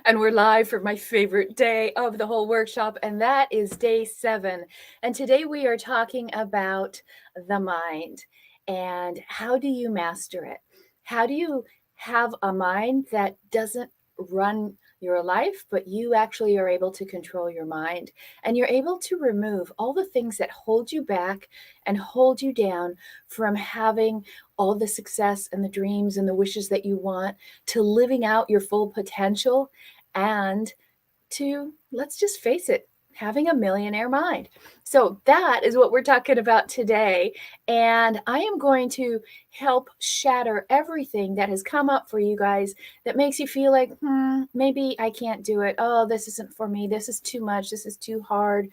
And we're live for my favorite day of the whole workshop, and that is day 7. And today we are talking about the mind and how do you master it? How do you have a mind that doesn't run your life, but you actually are able to control your mind and you're able to remove all the things that hold you back and hold you down from having all the success and the dreams and the wishes that you want, to living out your full potential, and to, let's just face it, having a millionaire mind. So that is what we're talking about today. And I am going to help shatter everything that has come up for you guys that makes you feel like, maybe I can't do it. Oh, this isn't for me. This is too much. This is too hard.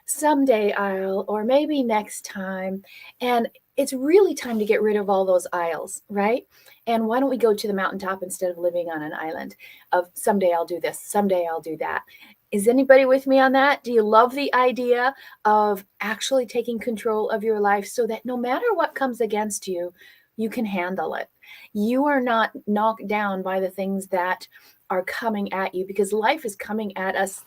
Someday I'll, or maybe next time. And it's really time to get rid of all those aisles, right? And why don't we go to the mountaintop instead of living on an island of someday I'll do this, someday I'll do that. Is anybody with me on that? Do you love the idea of actually taking control of your life so that no matter what comes against you, you can handle it? You are not knocked down by the things that are coming at you, because life is coming at us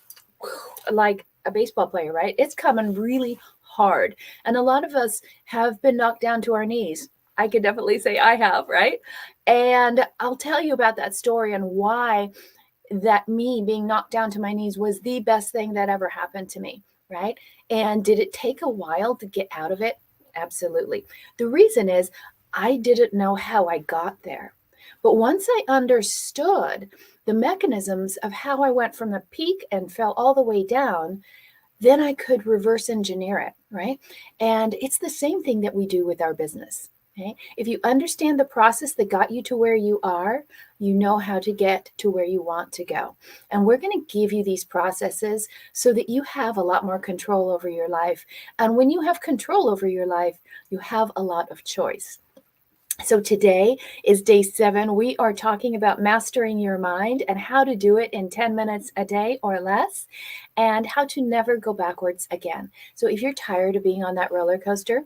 like a baseball player, right? It's coming really hard. And a lot of us have been knocked down to our knees. I can definitely say I have, right? And I'll tell you about that story and why that me being knocked down to my knees was the best thing that ever happened to me, right? And did it take a while to get out of it? Absolutely. The reason is I didn't know how I got there. But once I understood the mechanisms of how I went from the peak and fell all the way down, then I could reverse engineer it, right? And it's the same thing that we do with our business. Okay? If you understand the process that got you to where you are, you know how to get to where you want to go. And we're going to give you these processes so that you have a lot more control over your life. And when you have control over your life, you have a lot of choice. So today is day 7. We are talking about mastering your mind and how to do it in 10 minutes a day or less, and how to never go backwards again. So if you're tired of being on that roller coaster,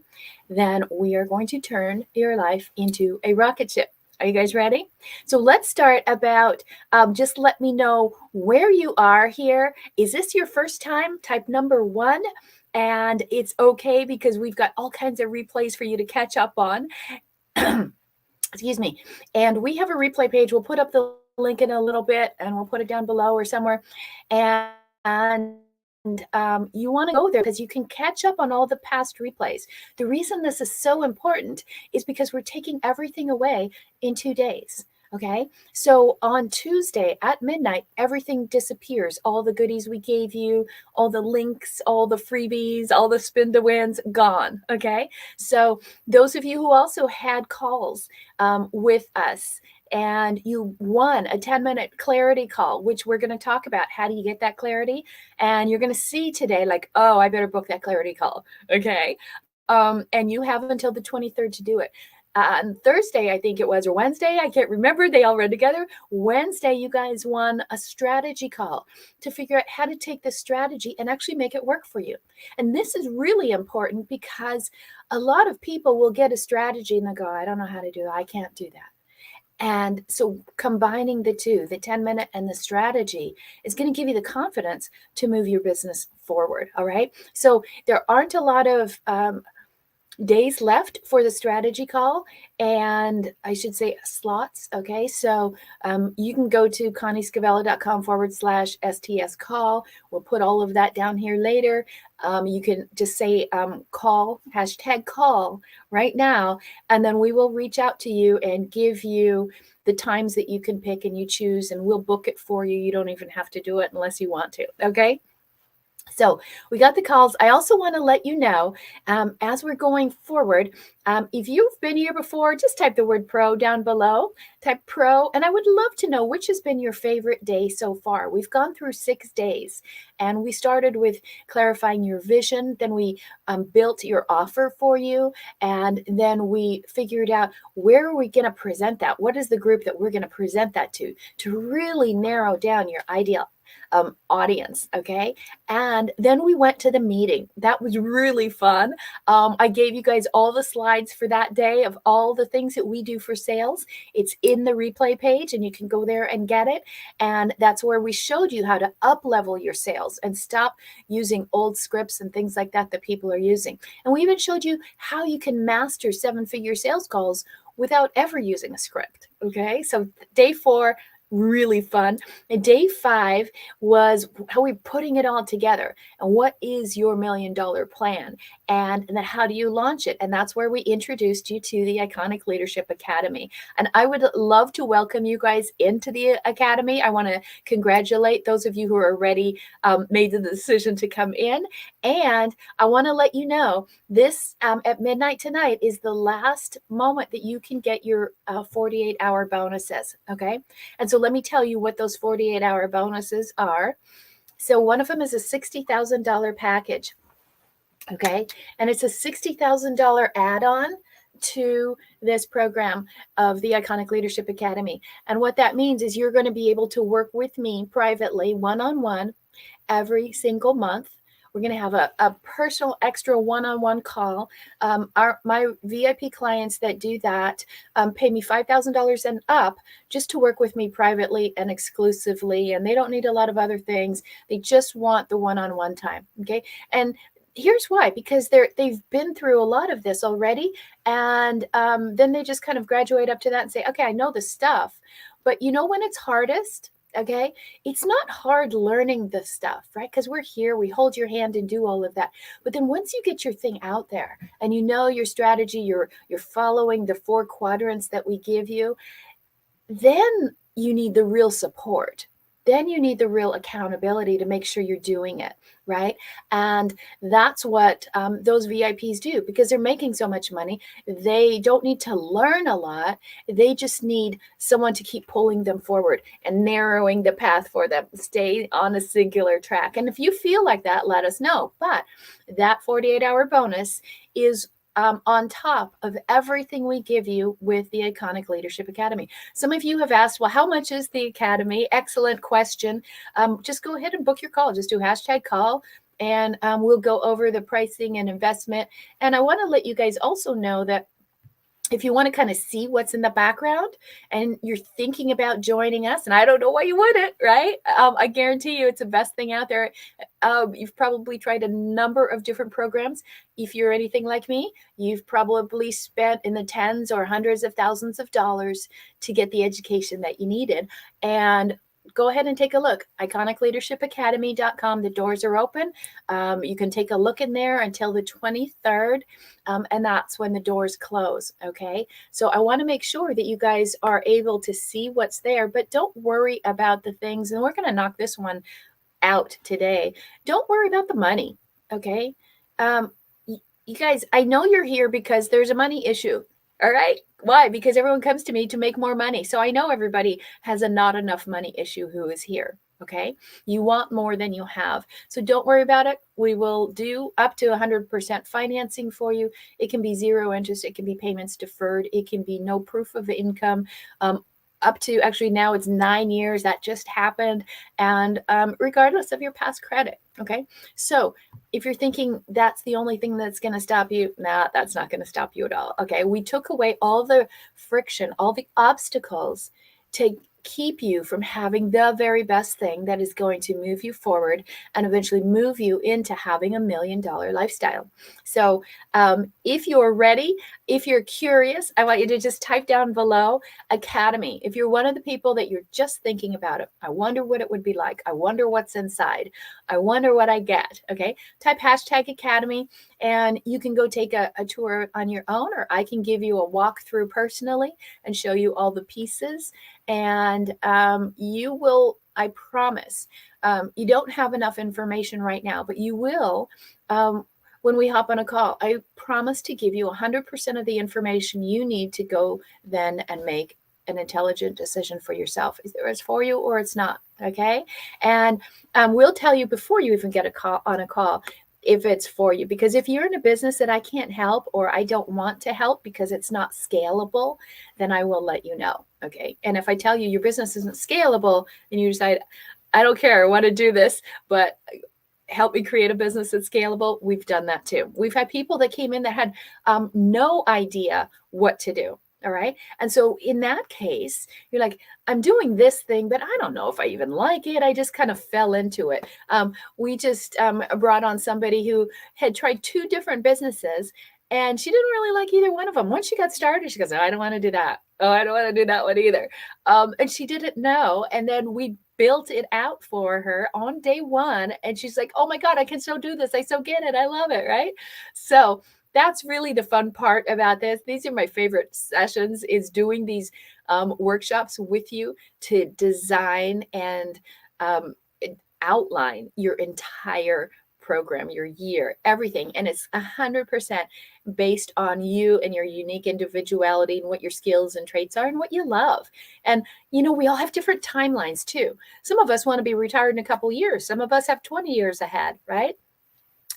then we are going to turn your life into a rocket ship. Are you guys ready? So let's start about, just let me know where you are here. Is this your first time? Type number 1. And it's okay, because we've got all kinds of replays for you to catch up on. Excuse me. And we have a replay page. We'll put up the link in a little bit, and we'll put it down below or somewhere. And you want to go there because you can catch up on all the past replays. The reason this is so important is because we're taking everything away in 2 days. Okay, so on Tuesday at midnight, everything disappears. All the goodies we gave you, all the links, all the freebies, all the spin to wins, gone. Okay, so those of you who also had calls with us, and you won a 10-minute clarity call, which we're going to talk about. How do you get that clarity? And you're going to see today, like, oh, I better book that clarity call. Okay, and you have until the 23rd to do it. On Thursday, I think it was, or Wednesday, I can't remember. They all read together. Wednesday, you guys won a strategy call to figure out how to take this strategy and actually make it work for you. And this is really important because a lot of people will get a strategy and they'll go, I don't know how to do that. I can't do that. And so combining the two, the 10-minute and the strategy, is going to give you the confidence to move your business forward. All right. So there aren't a lot of days left for the strategy call, and I should say slots. Okay, so you can go to conniescavella.com/STS call. We'll put all of that down here later. You can just say call, #call right now, and then we will reach out to you and give you the times that you can pick and you choose, and we'll book it for you. You don't even have to do it unless you want to. Okay. So we got the calls. I also want to let you know, as we're going forward, if you've been here before, just type the word pro down below. Type pro, and I would love to know which has been your favorite day so far. We've gone through 6 days, and we started with clarifying your vision. Then we built your offer for you, and then we figured out where are we going to present that? What is the group that we're going to present that to really narrow down your ideal audience. Okay. And then we went to the meeting. That was really fun. I gave you guys all the slides for that day of all the things that we do for sales. It's in the replay page and you can go there and get it. And that's where we showed you how to up level your sales and stop using old scripts and things like that that people are using. And we even showed you how you can master 7-figure sales calls without ever using a script. Okay. So day 4, really fun. And day 5 was how we're putting it all together and what is your $1 million plan, and then how do you launch it. And that's where we introduced you to the Iconic Leadership Academy. And I would love to welcome you guys into the Academy. I want to congratulate those of you who are already made the decision to come in. And I want to let you know this at midnight tonight is the last moment that you can get your 48-hour bonuses. Okay. And so let me tell you what those 48-hour bonuses are. So one of them is a $60,000 package. Okay. And it's a $60,000 add-on to this program of the Iconic Leadership Academy. And what that means is you're going to be able to work with me privately, one-on-one, every single month. We're going to have a personal extra one-on-one call. My VIP clients that do that pay me $5,000 and up just to work with me privately and exclusively. And they don't need a lot of other things. They just want the one-on-one time. Okay. And here's why, because they've been through a lot of this already. And then they just kind of graduate up to that and say, okay, I know the stuff. But you know when it's hardest? Okay. It's not hard learning the stuff, right? Because we're here, we hold your hand and do all of that. But then once you get your thing out there and you know your strategy, you're following the 4 quadrants that we give you, then you need the real support. Then you need the real accountability to make sure you're doing it, right? And that's what those VIPs do, because they're making so much money. They don't need to learn a lot. They just need someone to keep pulling them forward and narrowing the path for them. Stay on a singular track. And if you feel like that, let us know. But that 48-hour bonus is on top of everything we give you with the Iconic Leadership Academy. Some of you have asked, well, how much is the Academy? Excellent question. Just go ahead and book your call. Just do #call and we'll go over the pricing and investment. And I want to let you guys also know that if you want to kind of see what's in the background and you're thinking about joining us, and I don't know why you wouldn't, right? I guarantee you it's the best thing out there. You've probably tried a number of different programs. If you're anything like me, you've probably spent in the tens or hundreds of thousands of dollars to get the education that you needed. And go ahead and take a look. iconicleadershipacademy.com. The doors are open. You can take a look in there until the 23rd. And that's when the doors close. Okay. So I want to make sure that you guys are able to see what's there, but don't worry about the things. And we're going to knock this one out today. Don't worry about the money. Okay. You guys, I know you're here because there's a money issue. All right. Why? Because everyone comes to me to make more money. So I know everybody has a not enough money issue who is here. Okay. You want more than you have. So don't worry about it. We will do up to 100% financing for you. It can be 0 interest. It can be payments deferred. It can be no proof of income. Up to actually now it's 9 years. That just happened. And regardless of your past credit. Okay. So if you're thinking that's the only thing that's going to stop you, that's not going to stop you at all. Okay. We took away all the friction, all the obstacles to keep you from having the very best thing that is going to move you forward and eventually move you into having $1 million lifestyle. So if you're ready, if you're curious, I want you to just type down below Academy. If you're one of the people that you're just thinking about it, I wonder what it would be like. I wonder what's inside. I wonder what I get. Okay. Type #Academy and you can go take a tour on your own, or I can give you a walkthrough personally and show you all the pieces. And you will, I promise, you don't have enough information right now, but you will when we hop on a call. I promise to give you 100% of the information you need to go then and make an intelligent decision for yourself. Either it's for you or it's not. Okay. And we'll tell you before you even get a call on a call if it's for you, because if you're in a business that I can't help or I don't want to help because it's not scalable, then I will let you know. Okay. And if I tell you your business isn't scalable and you decide, I don't care. I want to do this, but help me create a business that's scalable. We've done that too. We've had people that came in that had no idea what to do. All right. And so in that case, you're like, I'm doing this thing, but I don't know if I even like it. I just kind of fell into it. We just brought on somebody who had tried 2 different businesses and she didn't really like either one of them. Once she got started, she goes, oh, I don't want to do that. Oh, I don't want to do that one either. And she didn't know. And then we built it out for her on day 1. And she's like, oh my God, I can so do this. I so get it. I love it. Right. So that's really the fun part about this. These are my favorite sessions, is doing these workshops with you to design and um, outline your entire program, your year, everything. And it's 100% based on you and your unique individuality and what your skills and traits are and what you love. And, we all have different timelines too. Some of us want to be retired in a couple years. Some of us have 20 years ahead, right?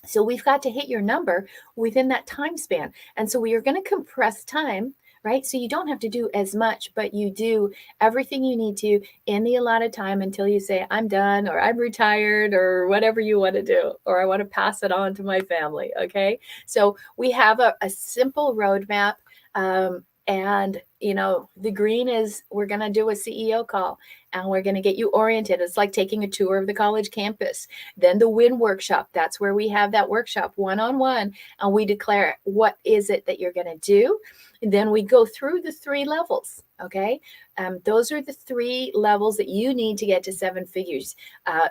So we've got to hit your number within that time span. And so we are going to compress time, right? So you don't have to do as much, but you do everything you need to in the allotted time until you say, I'm done, or I'm retired, or whatever you want to do, or I want to pass it on to my family. Okay. So we have a simple roadmap. And the green is we're going to do a CEO call and we're going to get you oriented. It's like taking a tour of the college campus. Then the win workshop, that's where we have that workshop one-on-one, and we declare what is it that you're going to do. And then we go through the 3 levels. Okay. Those are the 3 levels that you need to get to 7 figures.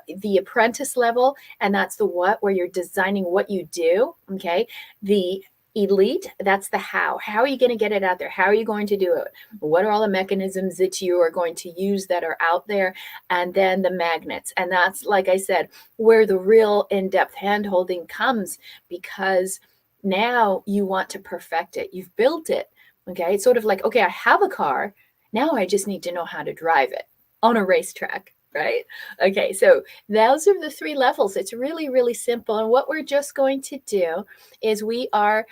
The apprentice level, and that's the what, where you're designing what you do. Okay. The elite, that's the how. How are you going to get it out there? How are you going to do it? What are all the mechanisms that you are going to use that are out there? And then the magnets. And that's, like I said, where the real in-depth hand-holding comes, because now you want to perfect it. You've built it. Okay. It's sort of like, okay, I have a car. Now I just need to know how to drive it on a racetrack. Right? Okay, so those are the 3 levels. It's really, really simple. And what we're just going to do is we are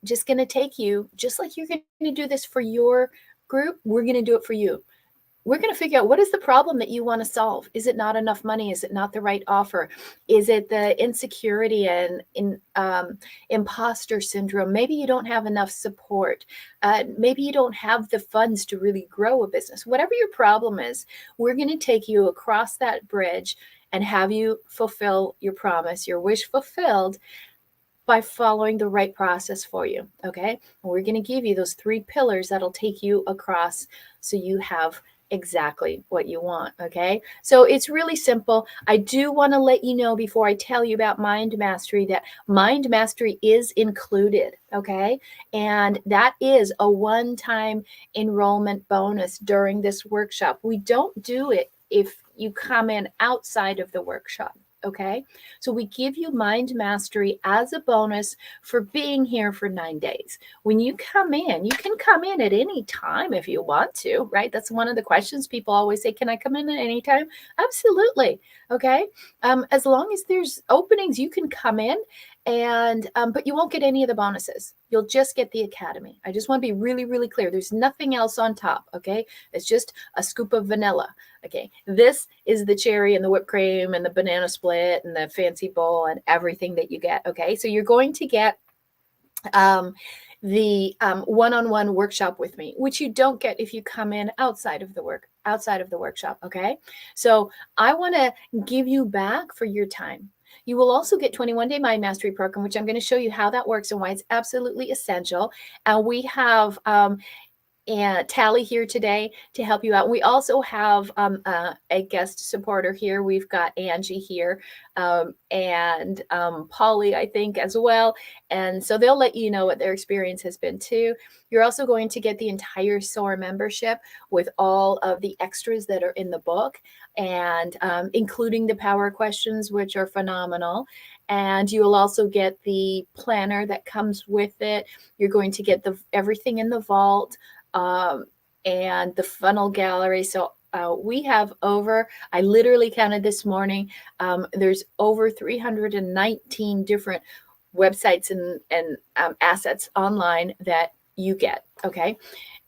just going to take you, just like you're going to do this for your group, we're going to do it for you. We're going to figure out, what is the problem that you want to solve? Is it not enough money? Is it not the right offer? Is it the insecurity and imposter syndrome? Maybe you don't have enough support. Maybe you don't have the funds to really grow a business. Whatever your problem is, we're going to take you across that bridge and have you fulfill your promise, your wish fulfilled, by following the right process for you. Okay. And we're going to give you those 3 pillars that'll take you across so you have exactly what you want. Okay. So it's really simple. I do want to let you know, before I tell you about Mind Mastery, that Mind Mastery is included. Okay. And that is a one-time enrollment bonus during this workshop. We don't do it if you come in outside of the workshop. Okay. So we give you Mind Mastery as a bonus for being here for 9 days. When you come in, you can come in at any time if you want to, right? That's one of the questions people always say, can I come in at any time? Absolutely. Okay. As long as there's openings, you can come in, and but you won't get any of the bonuses. You'll just get the academy. I just want to be really, really clear. There's nothing else on top. Okay. It's just a scoop of vanilla. Okay, this is the cherry and the whipped cream and the banana split and the fancy bowl and everything that you get. Okay, so you're going to get the one-on-one workshop with me, which you don't get if you come in outside of the workshop. Okay, so I want to give you back for your time. You will also get 21-day Mind Mastery program, which I'm going to show you how that works and why it's absolutely essential. And we have and Tally here today to help you out. We also have a guest supporter here. We've got Angie here and Polly, I think, as well. And so they'll let you know what their experience has been too. You're also going to get the entire SOAR membership with all of the extras that are in the book, and including the power questions, which are phenomenal. And you will also get the planner that comes with it. You're going to get everything in the vault, and the funnel gallery. So we have I literally counted this morning, there's over 319 different websites and assets online that you get. Okay.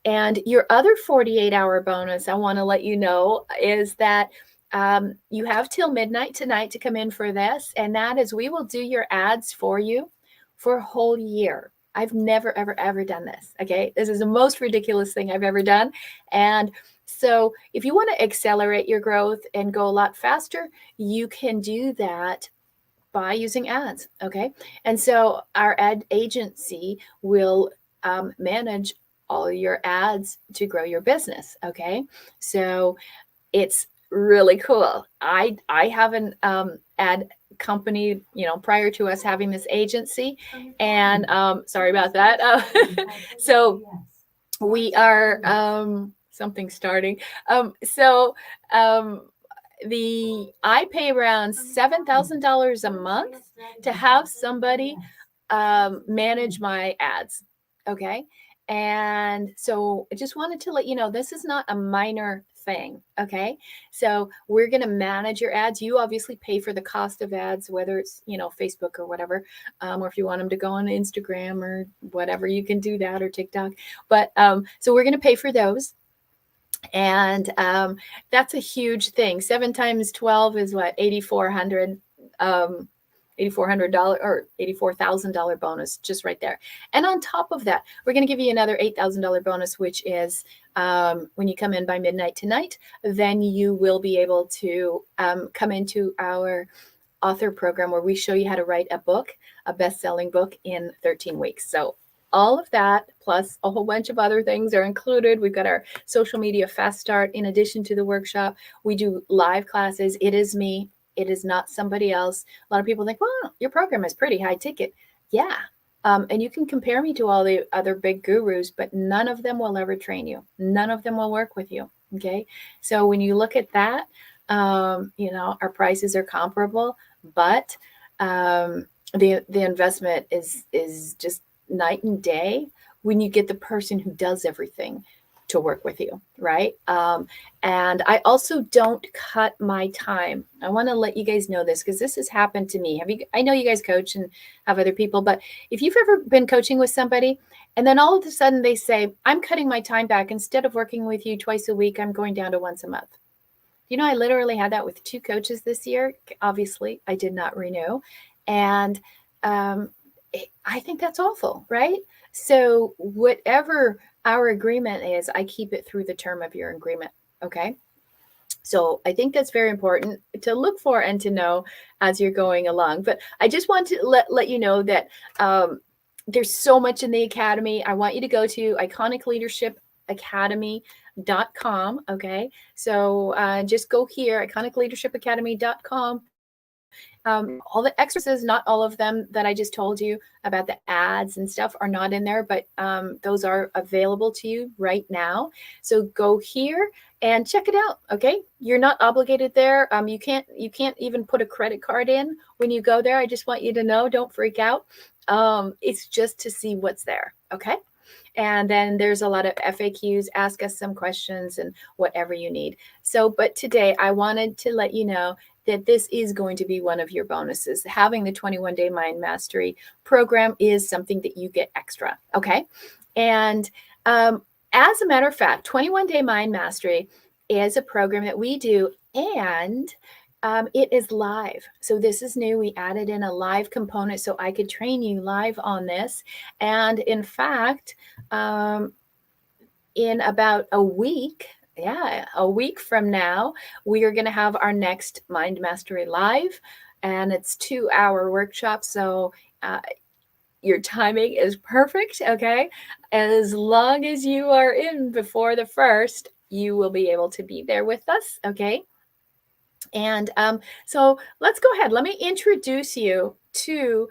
And your other 48-hour bonus, I want to let you know, is that You have till midnight tonight to come in for this, and that is we will do your ads for you for a whole year. I've never, ever, ever done this. Okay. This is the most ridiculous thing I've ever done. And so if you want to accelerate your growth and go a lot faster, you can do that by using ads. Okay. And so our ad agency will manage all your ads to grow your business. Okay. So it's really cool. I have an ad company, prior to us having this agency, and sorry about that. So we are something starting. So I pay around $7,000 a month to have somebody manage my ads. Okay. And so I just wanted to let you know, this is not a minor thing. Okay. So we're going to manage your ads. You obviously pay for the cost of ads, whether it's, Facebook or whatever, or if you want them to go on Instagram or whatever, you can do that, or TikTok. But so we're going to pay for those. And that's a huge thing. 7 times 12 is what? $8,400. $8,400 or $84,000 bonus just right there. And on top of that, we're going to give you another $8,000 bonus, which is when you come in by midnight tonight, then you will be able to come into our author program where we show you how to write a book, a best-selling book in 13 weeks. So all of that, plus a whole bunch of other things are included. We've got our social media fast start in addition to the workshop. We do live classes. It is me. It is not somebody else. A lot of people think, well, your program is pretty high ticket. Yeah. And you can compare me to all the other big gurus, but none of them will ever train you. None of them will work with you. Okay. So when you look at that, our prices are comparable, but the investment is just night and day when you get the person who does everything to work with you, right? And I also don't cut my time. I want to let you guys know this because this has happened to me. I know you guys coach and have other people, but if you've ever been coaching with somebody and then all of a sudden they say, I'm cutting my time back. Instead of working with you twice a week, I'm going down to once a month. I literally had that with 2 coaches this year. Obviously, I did not renew. And I think that's awful, right? So whatever our agreement is, I keep it through the term of your agreement. Okay. So I think that's very important to look for and to know as you're going along. But I just want to let you know that there's so much in the academy. I want you to go to iconicleadershipacademy.com. Okay. So just go here, iconicleadershipacademy.com. All the extras, not all of them that I just told you about the ads and stuff are not in there, but those are available to you right now. So go here and check it out. Okay. You're not obligated there. You can't even put a credit card in when you go there. I just want you to know, don't freak out. It's just to see what's there. Okay. And then there's a lot of FAQs, ask us some questions and whatever you need. So, but today I wanted to let you know that this is going to be one of your bonuses. Having the 21-day mind mastery program is something that you get extra. Okay. And as a matter of fact, 21-day mind mastery is a program that we do, and it is live. So this is new. We added in a live component so I could train you live on this. And in fact, in about a week from now, we are going to have our next Mind Mastery Live, and it's 2-hour workshop. So your timing is perfect. Okay. As long as you are in before the 1st, you will be able to be there with us. Okay. And so let's go ahead. Let me introduce you to,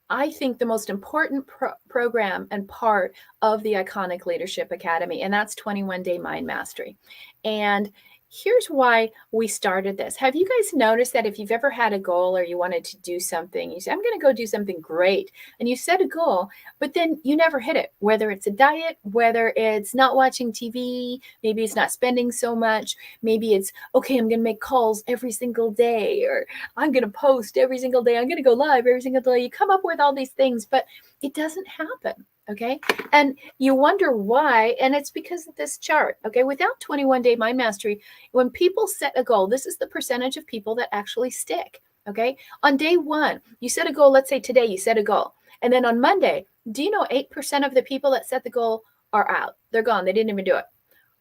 I think, the most important program and part of the Iconic Leadership Academy, and that's 21-day mind mastery. And here's why we started this. Have you guys noticed that if you've ever had a goal or you wanted to do something, you say, I'm going to go do something great, and you set a goal, but then you never hit it, whether it's a diet, whether it's not watching TV, maybe it's not spending so much, maybe it's, okay, I'm going to make calls every single day, or I'm going to post every single day, I'm going to go live every single day. You come up with all these things, but it doesn't happen. Okay. And you wonder why. And it's because of this chart. Okay. Without 21-day mind mastery, when people set a goal, this is the percentage of people that actually stick. Okay. On day one, you set a goal. Let's say today you set a goal. And then on Monday, do you know 8% of the people that set the goal are out? They're gone. They didn't even do it.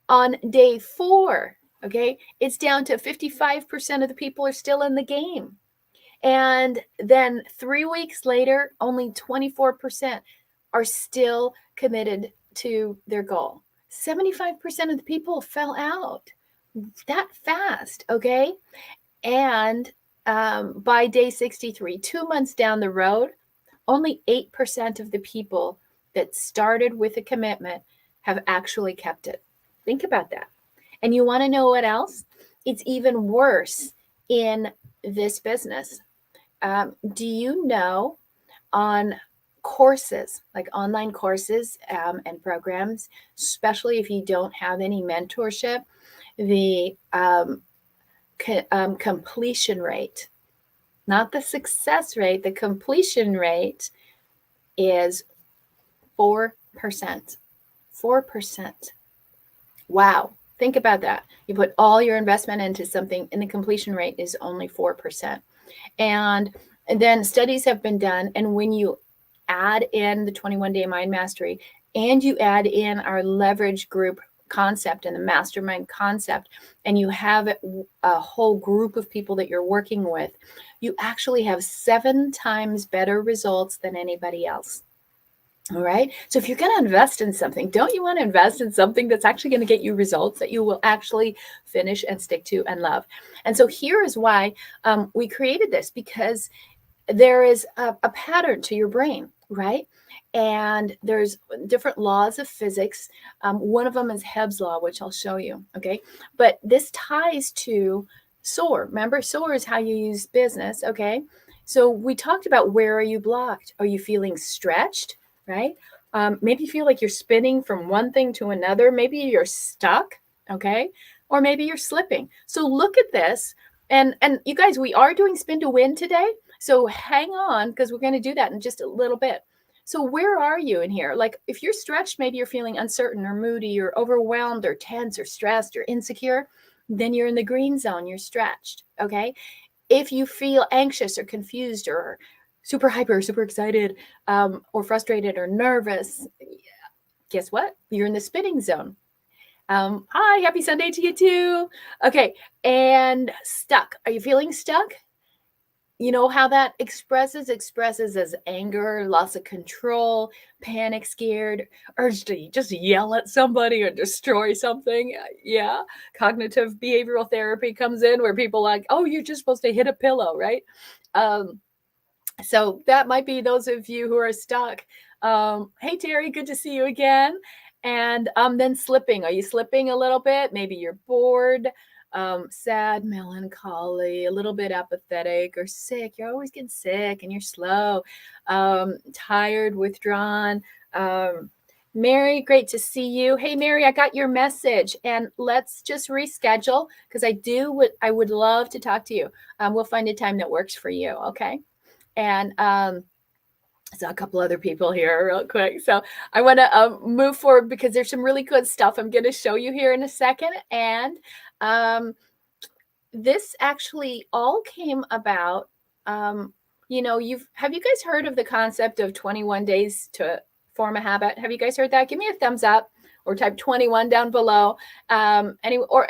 On day 4, okay, it's down to 55% of the people are still in the game. And then 3 weeks later, only 24% are still committed to their goal. 75% of the people fell out that fast, okay? And by day 63, 2 months down the road, only 8% of the people that started with a commitment have actually kept it. Think about that. And you want to know what else? It's even worse in this business. Do you know on courses, like online courses and programs, especially if you don't have any mentorship, the completion rate, not the success rate, the completion rate is 4%. 4%. Wow. Think about that. You put all your investment into something and the completion rate is only 4%. And then studies have been done. And when you add in the 21-day mind mastery and you add in our leverage group concept and the mastermind concept, and you have a whole group of people that you're working with, you actually have 7 times better results than anybody else. All right. So if you're going to invest in something, don't you want to invest in something that's actually going to get you results that you will actually finish and stick to and love? And so here is why we created this, because there is a pattern to your brain, right? And there's different laws of physics. One of them is Hebb's law, which I'll show you. Okay. But this ties to SOAR. Remember, SOAR is how you use business. Okay. So we talked about, where are you blocked? Are you feeling stretched? Right? Maybe you feel like you're spinning from one thing to another. Maybe you're stuck, okay? Or maybe you're slipping. So look at this. And you guys, we are doing spin to win today. So hang on, because we're going to do that in just a little bit. So where are you in here? Like if you're stretched, maybe you're feeling uncertain or moody or overwhelmed or tense or stressed or insecure, then you're in the green zone. You're stretched, okay? If you feel anxious or confused or super hyper, super excited, or frustrated or nervous, guess what? You're in the spinning zone. Hi, happy Sunday to you too. Okay, and stuck. Are you feeling stuck? You know how that expresses as anger, loss of control, panic, scared, urge to just yell at somebody or destroy something. Yeah, cognitive behavioral therapy comes in where people like, oh, you're just supposed to hit a pillow, right? So that might be those of you who are stuck. Hey, Terry, good to see you again. And then slipping. Are you slipping a little bit? Maybe you're bored, sad, melancholy, a little bit apathetic or sick. You're always getting sick and you're slow, tired, withdrawn. Mary, great to see you. Hey, Mary, I got your message, and let's just reschedule because I would love to talk to you. We'll find a time that works for you. Okay. And so a couple other people here real quick. So I want to move forward because there's some really good stuff I'm going to show you here in a second. And this actually all came about, have you guys heard of the concept of 21 days to form a habit? Have you guys heard that? Give me a thumbs up or type 21 down below. And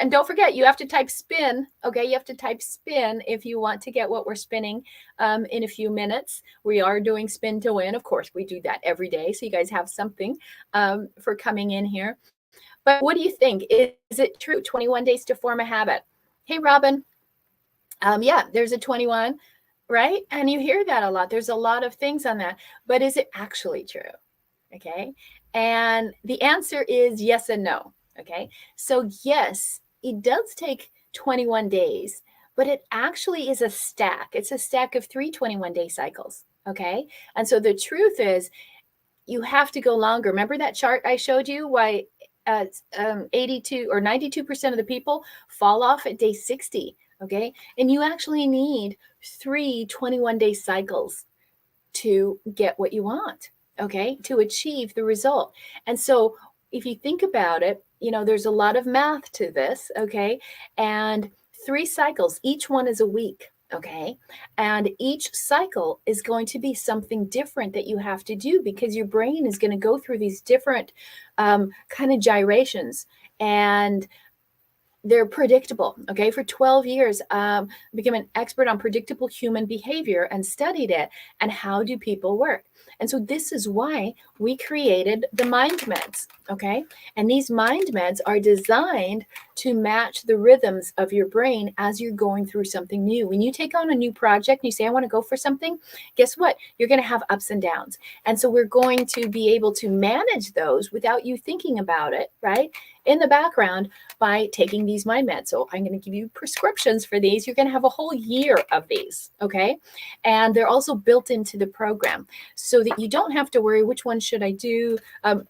don't forget, you have to type spin. Okay. You have to type spin if you want to get what we're spinning in a few minutes. We are doing spin to win. Of course, we do that every day. So you guys have something for coming in here. But what do you think? Is it true? 21 days to form a habit. Hey, Robin. Yeah, there's a 21, right? And you hear that a lot. There's a lot of things on that. But is it actually true? Okay. And the answer is yes and no. Okay. So yes, it does take 21 days, but it actually is a stack. It's a stack of 3 21-day cycles. Okay. And so the truth is you have to go longer. Remember that chart I showed you why 82 or 92% of the people fall off at day 60. Okay. And you actually need 3 21-day cycles to get what you want. okay, to achieve the result. And so if you think about it, there's a lot of math to this, okay? And 3 cycles, each one is a week, okay? And each cycle is going to be something different that you have to do because your brain is going to go through these different kind of gyrations. And they're predictable. Okay. For 12 years, became an expert on predictable human behavior and studied it and how do people work. And so this is why we created the mind meds. Okay. And these mind meds are designed to match the rhythms of your brain as you're going through something new. When you take on a new project and you say, I want to go for something, guess what? You're going to have ups and downs. And so we're going to be able to manage those without you thinking about it, right? In the background by taking these mind meds. So I'm going to give you prescriptions for these. You're going to have a whole year of these, okay? And they're also built into the program so that you don't have to worry, which one should I do?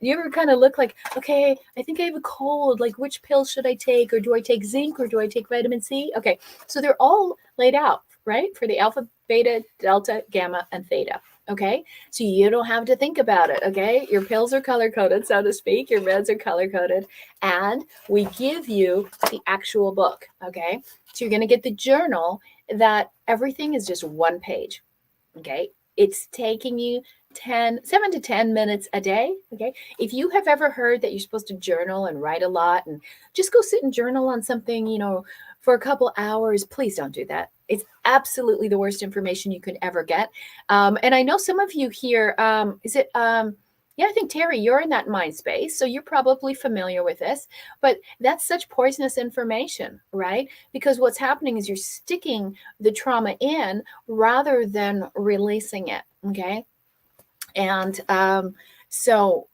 You ever kind of look like, okay, I think I have a cold, like which pill should I take? Or do I take zinc or do I take vitamin C? Okay, so they're all laid out, right? For the alpha, beta, delta, gamma, and theta. Okay, so you don't have to think about it. Okay, your pills are color coded, so to speak. Your meds are color coded, and we give you the actual book. Okay, so you're going to get the journal that everything is just one page. Okay, it's taking you 7 to 10 minutes a day. Okay, if you have ever heard that you're supposed to journal and write a lot and just go sit and journal on something, for a couple hours, please don't do that. It's absolutely the worst information you could ever get. And I know some of you here, yeah, I think Terry, you're in that mind space, so you're probably familiar with this, but that's such poisonous information, right? Because what's happening is you're sticking the trauma in rather than releasing it, okay? And so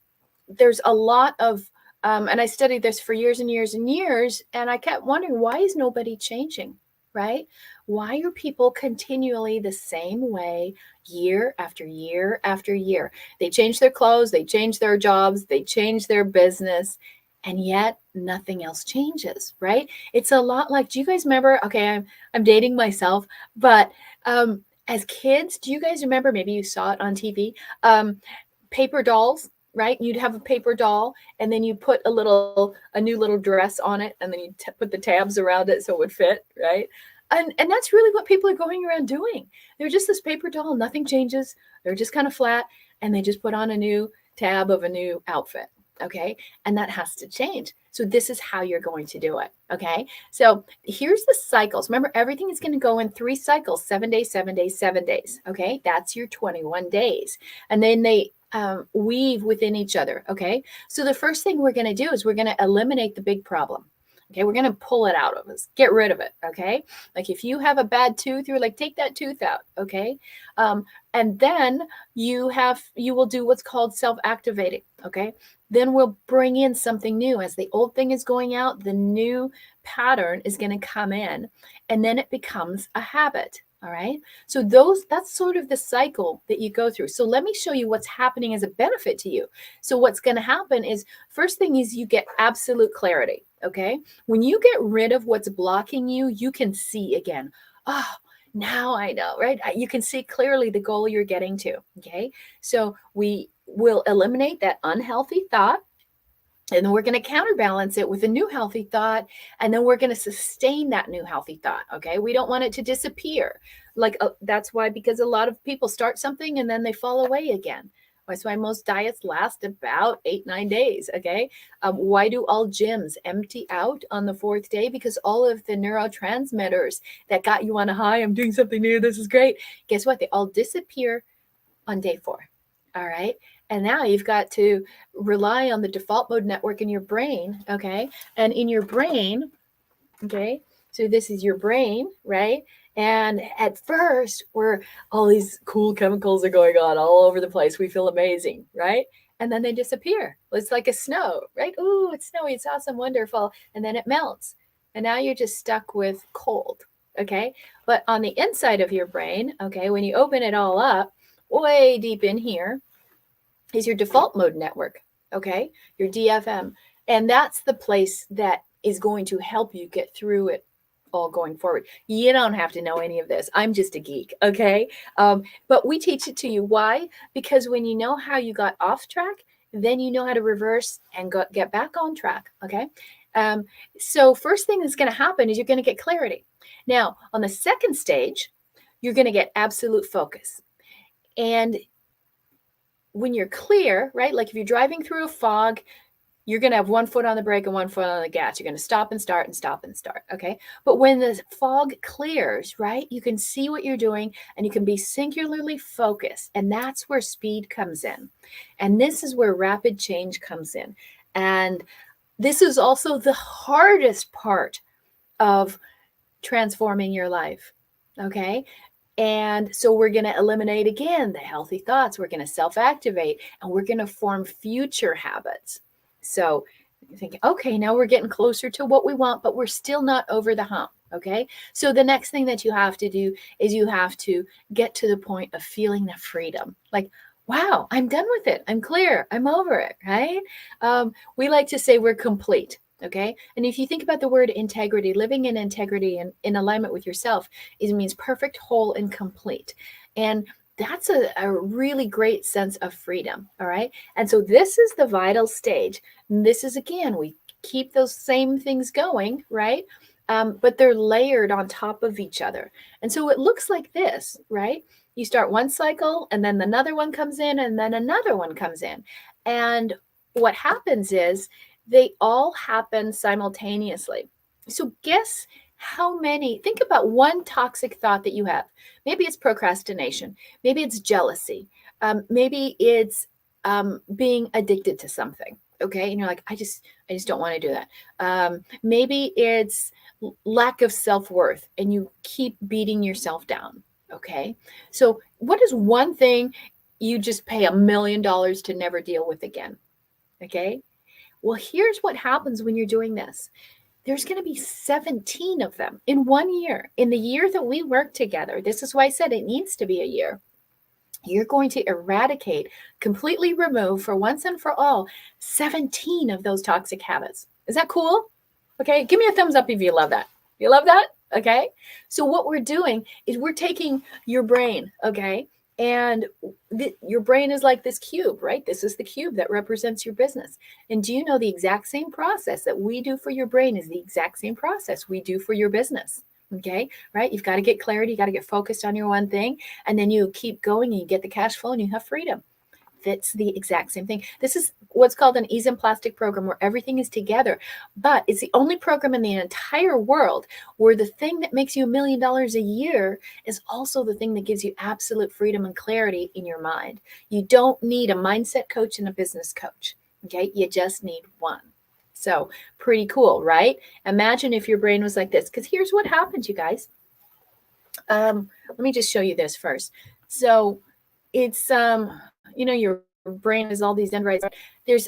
there's a lot of, and I studied this for years and years and years, and I kept wondering, why is nobody changing, right? Why are people continually the same way year after year after year? They change their clothes, they change their jobs, they change their business, and yet nothing else changes, right? It's a lot like, do you guys remember? Okay, I'm dating myself, but as kids, do you guys remember? Maybe you saw it on TV. Paper dolls, right? You'd have a paper doll and then you put a new little dress on it and then you put the tabs around it so it would fit, right? And that's really what people are going around doing. They're just this paper doll, nothing changes. They're just kind of flat and they just put on a new tab of a new outfit, okay? And that has to change. So this is how you're going to do it, okay? So here's the cycles. Remember, everything is going to go in 3 cycles, 7 days, 7 days, 7 days, okay? That's your 21 days. And then they weave within each other, okay? So the first thing we're going to do is we're going to eliminate the big problem. Okay, we're going to pull it out of us, get rid of it. Okay, like if you have a bad tooth, you're like, take that tooth out. Okay, and then you will do what's called self-activating. Okay, then we'll bring in something new. As the old thing is going out, the new pattern is going to come in, and then it becomes a habit. All right, so that's sort of the cycle that you go through. So let me show you what's happening as a benefit to you. So what's going to happen is, first thing is you get absolute clarity. Okay, when you get rid of what's blocking you, you can see again. Oh, now I know, right? You can see clearly the goal you're getting to. Okay, so we will eliminate that unhealthy thought. And then we're going to counterbalance it with a new healthy thought. And then we're going to sustain that new healthy thought. Okay. We don't want it to disappear. That's why, because a lot of people start something and then they fall away again. That's why most diets last about 8-9 days. Okay. Why do all gyms empty out on the 4th day? Because all of the neurotransmitters that got you on a high, I'm doing something new, this is great. Guess what? They all disappear on day 4. All right. And now you've got to rely on the default mode network in your brain. Okay. And in your brain, okay, so this is your brain, right? And at first, where all these cool chemicals are going on all over the place, we feel amazing, right? And then they disappear. It's like a snow, right? Ooh, it's snowy, it's awesome, wonderful. And then it melts. And now you're just stuck with cold, okay? But on the inside of your brain, okay, when you open it all up, way deep in here is your default mode network, okay? Your DFM. And that's the place that is going to help you get through it all going forward. You don't have to know any of this. I'm just a geek, okay? But we teach it to you. Why? Because when you know how you got off track, then you know how to reverse and get back on track, okay? So first thing that's going to happen is you're going to get clarity. Now, on the second stage, you're going to get absolute focus. And when you're clear, right? Like if you're driving through a fog, you're going to have one foot on the brake and one foot on the gas. You're going to stop and start and stop and start. Okay. But when the fog clears, right, you can see what you're doing and you can be singularly focused. And that's where speed comes in. And this is where rapid change comes in. And this is also the hardest part of transforming your life. Okay. And so we're going to eliminate again the healthy thoughts. We're going to self-activate and we're going to form future habits. So you think, okay, now we're getting closer to what we want, but we're still not over the hump. Okay. So the next thing that you have to do is you have to get to the point of feeling the freedom. Like, wow, I'm done with it. I'm clear. I'm over it. Right. We like to say we're complete. Okay. And if you think about the word integrity, living in integrity and in alignment with yourself, it means perfect, whole, and complete. And that's a really great sense of freedom. All right. And so this is the vital stage. And this is, again, we keep those same things going, right? But they're layered on top of each other. And so it looks like this, right? You start one cycle and then another one comes in and then another one comes in. And what happens is they all happen simultaneously. So guess how many, think about one toxic thought that you have. Maybe it's procrastination. Maybe it's jealousy. Maybe it's being addicted to something. Okay. And you're like, I just don't want to do that. Maybe it's lack of self-worth and you keep beating yourself down. Okay. So what is one thing you just pay $1 million to never deal with again? Okay. Well, here's what happens when you're doing this. There's going to be 17 of them in 1 year. In the year that we work together, this is why I said it needs to be a year. You're going to eradicate, completely remove for once and for all, 17 of those toxic habits. Is that cool? Okay, give me a thumbs up if you love that. You love that? Okay. So what we're doing is we're taking your brain, okay, and your brain is like this cube, right? This is the cube that represents your business. And do you know the exact same process that we do for your brain is the exact same process we do for your business? Okay, right? You've got to get clarity. You got to get focused on your one thing. And then you keep going and you get the cash flow and you have freedom. That's the exact same thing. This is what's called an ease in plastic program where everything is together. But it's the only program in the entire world where the thing that makes you $1 million a year is also the thing that gives you absolute freedom and clarity in your mind. You don't need a mindset coach and a business coach. Okay, you just need one. So pretty cool, right? Imagine if your brain was like this, because here's what happens, you guys. Let me just show you this first. So it's, your brain is all these dendrites. There's,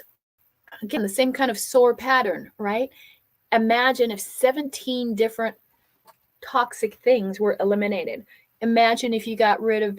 again, the same kind of SOAR pattern, right? Imagine if 17 different toxic things were eliminated. Imagine if you got rid of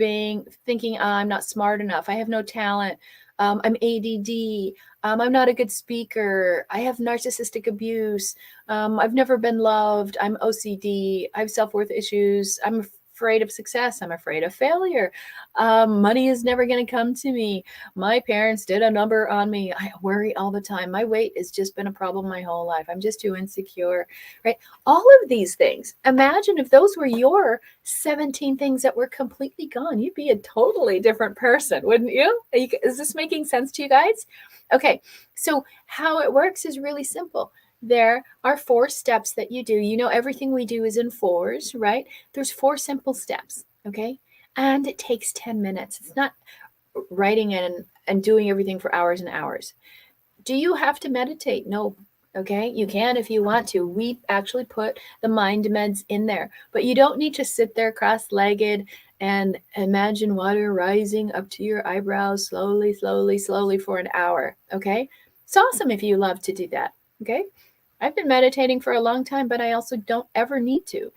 thinking, I'm not smart enough. I have no talent. I'm ADD. I'm not a good speaker. I have narcissistic abuse. I've never been loved. I'm OCD. I have self-worth issues. I'm afraid of success. I'm afraid of failure. Money is never going to come to me. My parents did a number on me. I worry all the time. My weight has just been a problem my whole life. I'm just too insecure, right? All of these things. Imagine if those were your 17 things that were completely gone. You'd be a totally different person, wouldn't you? Is this making sense to you guys? Okay, so how it works is really simple. There are 4 steps that you do. You know, everything we do is in 4s, right? There's 4 simple steps, okay? And it takes 10 minutes. It's not writing and doing everything for hours and hours. Do you have to meditate? No. Okay, you can if you want to. We actually put the mind meds in there, but you don't need to sit there cross-legged and imagine water rising up to your eyebrows slowly, slowly, slowly for an hour. Okay, it's awesome if you love to do that. Okay, I've been meditating for a long time, but I also don't ever need to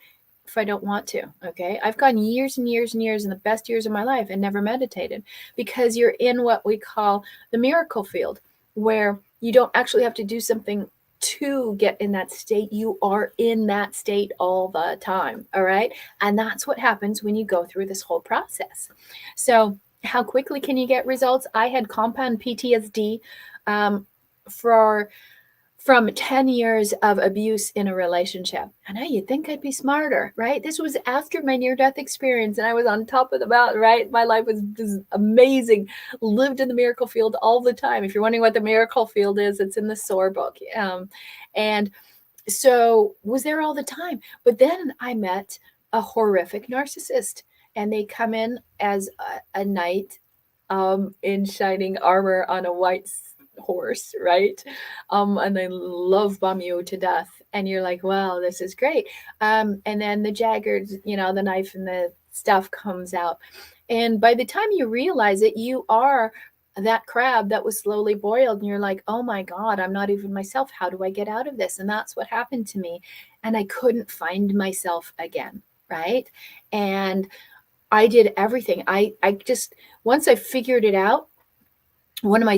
if I don't want to. Okay, I've gone years and years and years in the best years of my life and never meditated because you're in what we call the miracle field, where you don't actually have to do something to get in that state. You are in that state all the time. All right. And that's what happens when you go through this whole process. So, how quickly can you get results? I had compound PTSD for from 10 years of abuse in a relationship. I know you'd think I'd be smarter, right? This was after my near-death experience, and I was on top of the mountain, right? My life was just amazing. Lived in the miracle field all the time. If you're wondering what the miracle field is, it's in the SOAR book. And so was there all the time. But then I met a horrific narcissist, and they come in as a knight in shining armor on a white horse, right? And they love bomb you to death. And you're like, wow, this is great. And then the jaggers, the knife and the stuff comes out. And by the time you realize it, you are that crab that was slowly boiled. And you're like, oh my God, I'm not even myself. How do I get out of this? And that's what happened to me. And I couldn't find myself again, right? And I did everything. I just, once I figured it out, one of my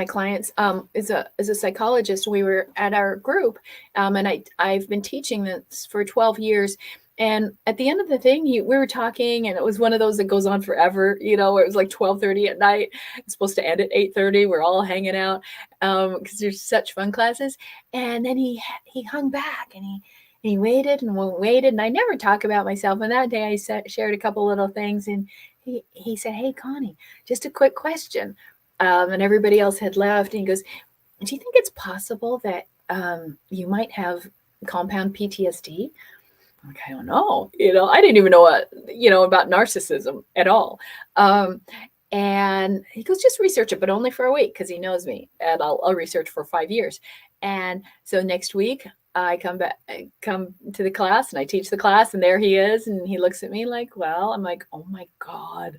clients is a psychologist. We were at our group, and I've been teaching this for 12 years. And at the end of the thing, we were talking, and it was one of those that goes on forever, where it was like 12:30 at night. It's supposed to end at 8:30. We're all hanging out because there's such fun classes. And then he hung back, and he waited and waited. And I never talk about myself. And that day I shared a couple little things, and he said, "Hey, Connie, just a quick question." And everybody else had left. And he goes, "Do you think it's possible that you might have compound PTSD?" I'm like, "I don't know. I didn't even know about narcissism at all." And he goes, "Just research it, but only for a week," because he knows me, and I'll research for 5 years. And so next week I come to the class, and I teach the class, and there he is, and he looks at me like, "Well," I'm like, "Oh my God.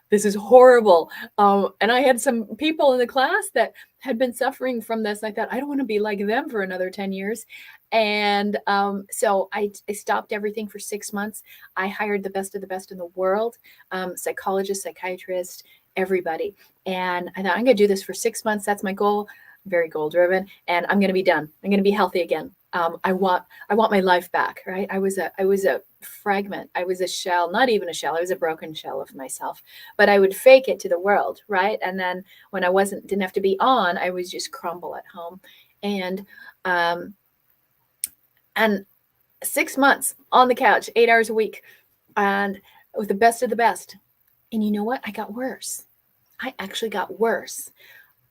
This is horrible." And I had some people in the class that had been suffering from this. And I thought, I don't want to be like them for another 10 years. And so I stopped everything for 6 months. I hired the best of the best in the world, psychologists, psychiatrists, everybody. And I thought, I'm going to do this for 6 months. That's my goal. Very goal driven. And I'm going to be done. I'm going to be healthy again. I want my life back, right? I was a fragment. I was a shell, not even a shell. I was a broken shell of myself, but I would fake it to the world, right? And then when I didn't have to be on, I was just crumble at home. And 6 months on the couch, 8 hours a week, and with the best of the best. And you know what? I got worse. I actually got worse.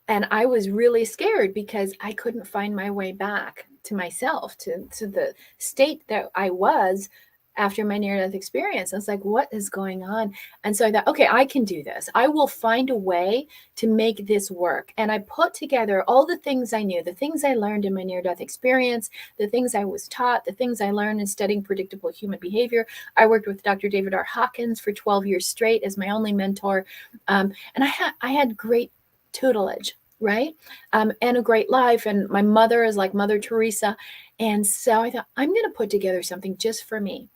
And I was really scared because I couldn't find my way back to myself, to the state that I was after my near-death experience. I was like, what is going on? And so I thought, okay, I can do this. I will find a way to make this work. And I put together all the things I knew, the things I learned in my near-death experience, the things I was taught, the things I learned in studying predictable human behavior. I worked with Dr. David R. Hawkins for 12 years straight as my only mentor. And I had great tutelage, right? And a great life. And my mother is like Mother Teresa. And so I thought, I'm going to put together something just for me.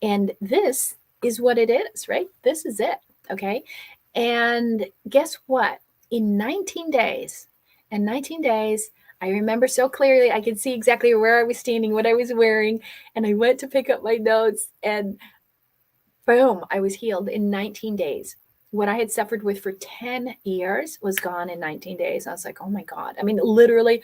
And this is what it is, right? This is it. Okay. And guess what? In 19 days, I remember so clearly, I could see exactly where I was standing, what I was wearing. And I went to pick up my notes, and boom, I was healed in 19 days. What I had suffered with for 10 years was gone in 19 days. I was like, oh my God. I mean, literally,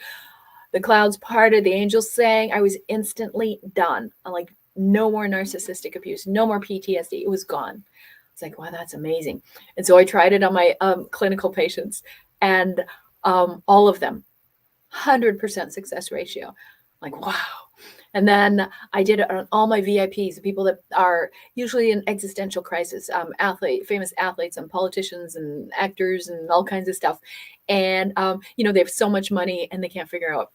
the clouds parted, the angels sang. I was instantly done. I'm like, no more narcissistic abuse, no more PTSD. It was gone. It's like, wow, that's amazing. And so I tried it on my clinical patients, and all of them, 100% success ratio. Like, wow. And then I did it on all my VIPs, the people that are usually in existential crisis, famous athletes and politicians and actors and all kinds of stuff. And, they have so much money and they can't figure out,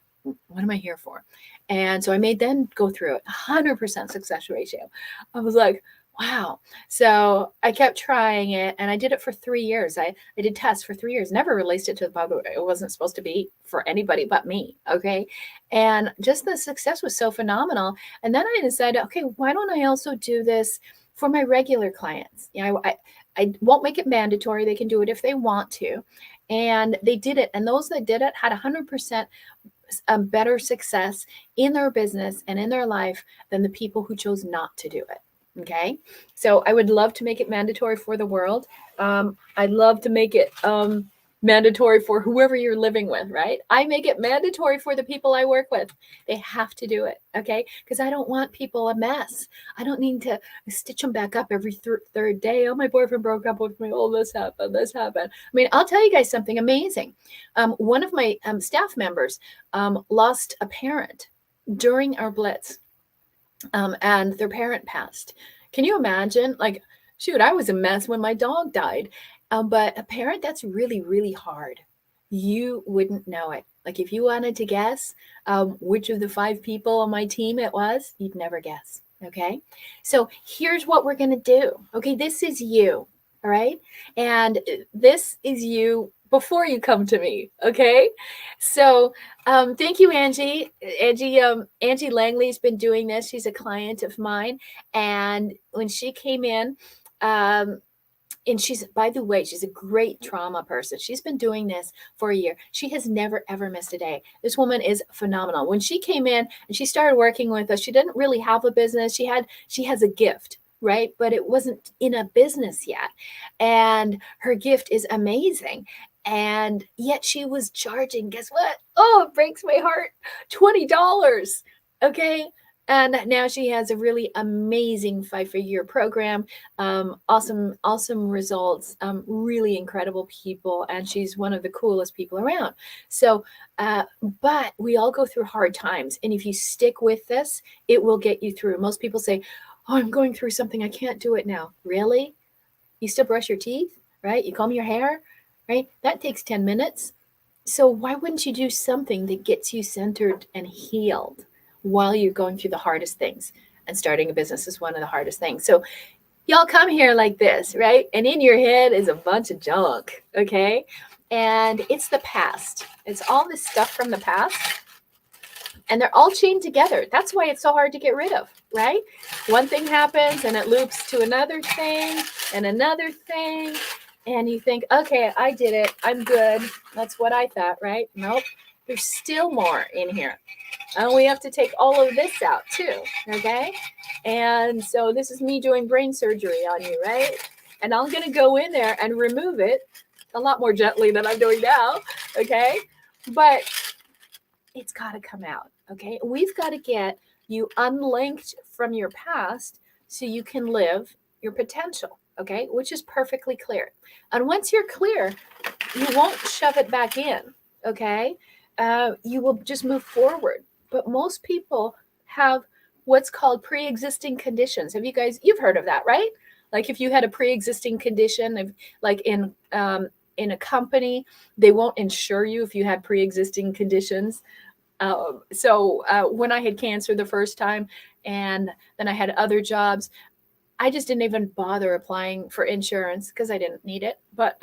what am I here for? And so I made them go through it, 100% success ratio. I was like, wow. So I kept trying it, and I did it for 3 years. I did tests for 3 years, never released it to the public. It wasn't supposed to be for anybody but me. Okay. And just the success was so phenomenal. And then I decided, okay, why don't I also do this for my regular clients? I won't make it mandatory. They can do it if they want to. And they did it. And those that did it had 100% better success in their business and in their life than the people who chose not to do it. Okay. So I would love to make it mandatory for the world. I'd love to make it mandatory for whoever you're living with, right? I make it mandatory for the people I work with. They have to do it, okay? Because I don't want people a mess. I don't need to stitch them back up every third day. Oh, my boyfriend broke up with me. Oh, this happened. This happened. I mean, I'll tell you guys something amazing. One of my staff members lost a parent during our blitz, and their parent passed. Can you imagine? Like, shoot, I was a mess when my dog died. But a parent, that's really, really hard. You wouldn't know it. Like, if you wanted to guess which of the 5 people on my team it was, you'd never guess. Okay. So here's what we're going to do. Okay. This is you. All right. And this is you before you come to me. Okay. So thank you, Angie. Angie Langley's been doing this. She's a client of mine. And when she came in, and she's, by the way, she's a great trauma person. She's been doing this for a year. She has never, ever missed a day. This woman is phenomenal. When she came in and she started working with us, she didn't really have a business. She has a gift, right? But it wasn't in a business yet. And her gift is amazing. And yet she was charging, guess what? Oh, it breaks my heart. $20. Okay. And now she has a really amazing 5-figure program, awesome results, really incredible people, and she's one of the coolest people around. So, but we all go through hard times, and if you stick with this, it will get you through. Most people say, "Oh, I'm going through something. I can't do it now." Really? You still brush your teeth, right? You comb your hair, right? That takes 10 minutes. So why wouldn't you do something that gets you centered and healed while you're going through the hardest things? And starting a business is one of the hardest things. So y'all come here like this, right? And in your head is a bunch of junk, okay? And it's the past. It's all this stuff from the past. And they're all chained together. That's why it's so hard to get rid of, right? One thing happens and it loops to another thing and another thing. And you think, okay, I did it. I'm good. That's what I thought, right? Nope. There's still more in here. And we have to take all of this out too, okay? And so this is me doing brain surgery on you, right? And I'm going to go in there and remove it a lot more gently than I'm doing now, okay? But it's got to come out, okay? We've got to get you unlinked from your past so you can live your potential, okay? Which is perfectly clear. And once you're clear, you won't shove it back in, okay? You will just move forward. But most people have what's called pre-existing conditions. You've heard of that, right? Like if you had a pre-existing condition, like in a company, they won't insure you if you had pre-existing conditions. So when I had cancer the first time and then I had other jobs, I just didn't even bother applying for insurance because I didn't need it. But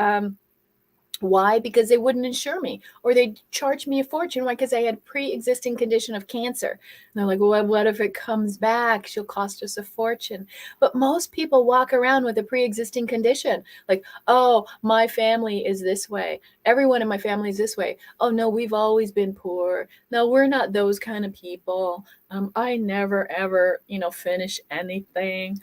why? Because they wouldn't insure me, or they'd charge me a fortune. Why? Because I had pre-existing condition of cancer. And they're like, well, what if it comes back? She'll cost us a fortune. But most people walk around with a pre-existing condition. Like, oh, my family is this way. Everyone in my family is this way. Oh, no, we've always been poor. No, we're not those kind of people. I never, ever, finish anything.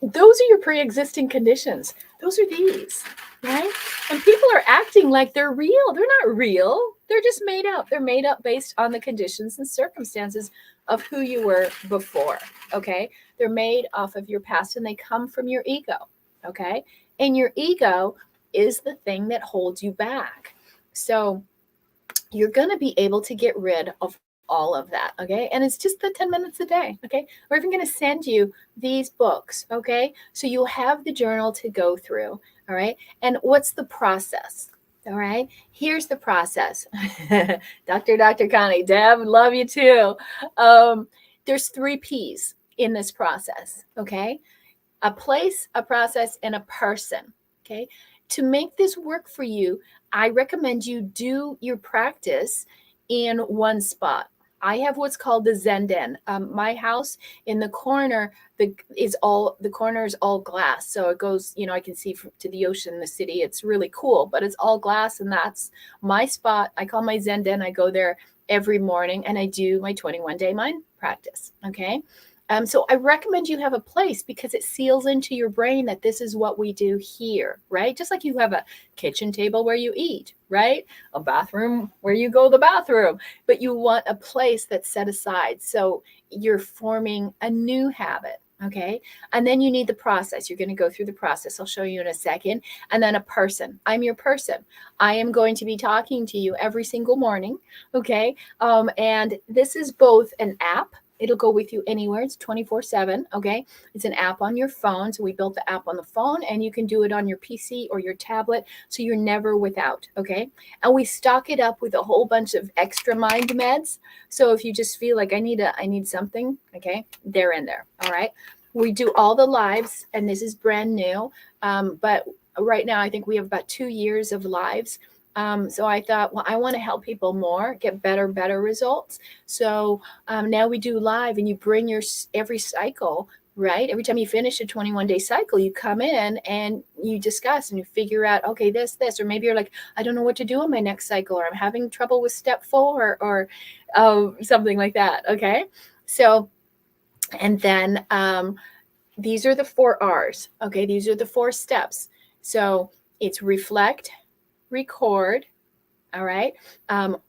Those are your pre-existing conditions. Those are these, right? And people are acting like they're real. They're not real. They're just made up. They're made up based on the conditions and circumstances of who you were before, okay? They're made off of your past and they come from your ego, okay? And your ego is the thing that holds you back. So you're going to be able to get rid of all of that, okay? And it's just the 10 minutes a day, okay? We're even going to send you these books, okay? So you'll have the journal to go through, all right? And what's the process, all right? Here's the process. Dr. Connie, Deb, love you too. There's 3 P's in this process, okay? A place, a process, and a person, okay? To make this work for you, I recommend you do your practice in one spot. I have what's called the Zen Den. My house in the corner, the corner is all glass, so it goes. I can see to the ocean, the city. It's really cool, but it's all glass, and that's my spot. I call my Zen Den. I go there every morning, and I do my 21-day mind practice. Okay. So I recommend you have a place because it seals into your brain that this is what we do here, right? Just like you have a kitchen table where you eat, right? A bathroom where you go to the bathroom, but you want a place that's set aside. So you're forming a new habit. Okay. And then you need the process. You're going to go through the process. I'll show you in a second. And then a person. I'm your person. I am going to be talking to you every single morning. Okay. And this is both an app. It'll go with you anywhere. It's 24/7. Okay. It's an app on your phone. So we built the app on the phone, and you can do it on your PC or your tablet. So you're never without. Okay. And we stock it up with a whole bunch of extra mind meds. So if you just feel like I need something, okay, they're in there. All right. We do all the lives, and this is brand new. But right now, I think we have about 2 years of lives. So I thought, well, I want to help people more, get better results. So now we do live, and you bring your every cycle, right? Every time you finish a 21-day cycle, you come in and you discuss and you figure out, okay, this, or maybe you're like, I don't know what to do on my next cycle, or I'm having trouble with step 4 or something like that. Okay. So, and then these are the 4 R's. Okay. These are the 4 steps. So it's reflect, record, all right,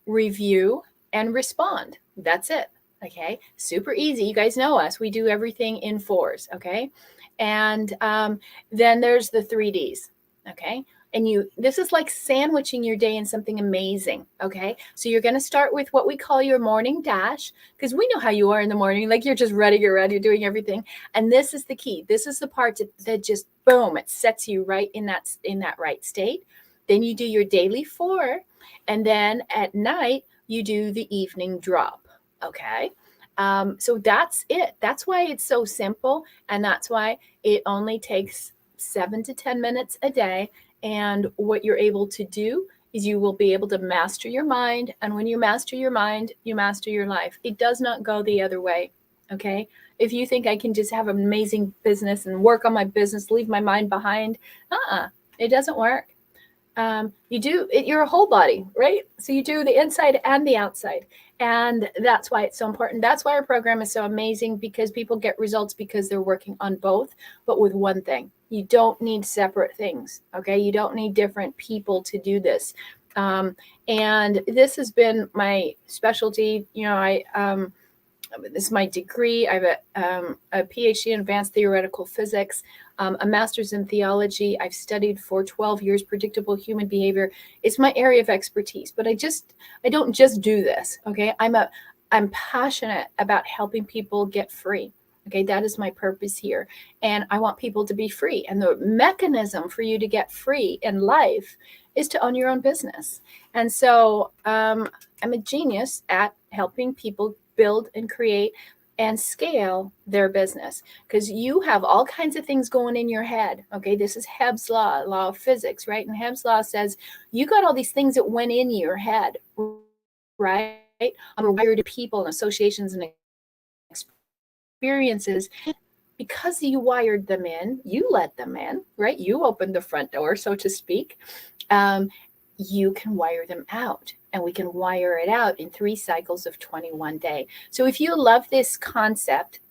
review, and respond. That's it. Okay, super easy. You guys know us. We do everything in 4s. Okay, and then there's the 3Ds. Okay, and this is like sandwiching your day in something amazing. Okay, so you're going to start with what we call your morning dash, because we know how you are in the morning. Like you're just ready, you're doing everything. And this is the key. This is the part that just boom, it sets you right in that right state. Then you do your daily 4, and then at night you do the evening drop. Okay. So that's it. That's why it's so simple, and that's why it only takes 7 to 10 minutes a day. And what you're able to do is you will be able to master your mind. And when you master your mind, you master your life. It does not go the other way. Okay. If you think I can just have an amazing business and work on my business, leave my mind behind, it doesn't work. You do it, you're a whole body, right? So you do the inside and the outside. And that's why it's so important. That's why our program is so amazing, because people get results because they're working on both, but with one thing. You don't need separate things. Okay. You don't need different people to do this. And this has been my specialty. This is my degree. I have a PhD in advanced theoretical physics, a master's in theology. I've studied for 12 years predictable human behavior. It's my area of expertise, but I don't just do this. Okay. I'm passionate about helping people get free. Okay. That is my purpose here. And I want people to be free. And the mechanism for you to get free in life is to own your own business. And so I'm a genius at helping people build and create and scale their business, because you have all kinds of things going in your head. Okay, this is Hebb's law of physics, right? And Hebb's law says you got all these things that went in your head, right? We're wired to people and associations and experiences. Because you wired them in, you let them in, right? You opened the front door, so to speak. You can wire them out, and we can wire it out in 3 cycles of 21 days. So if you love this concept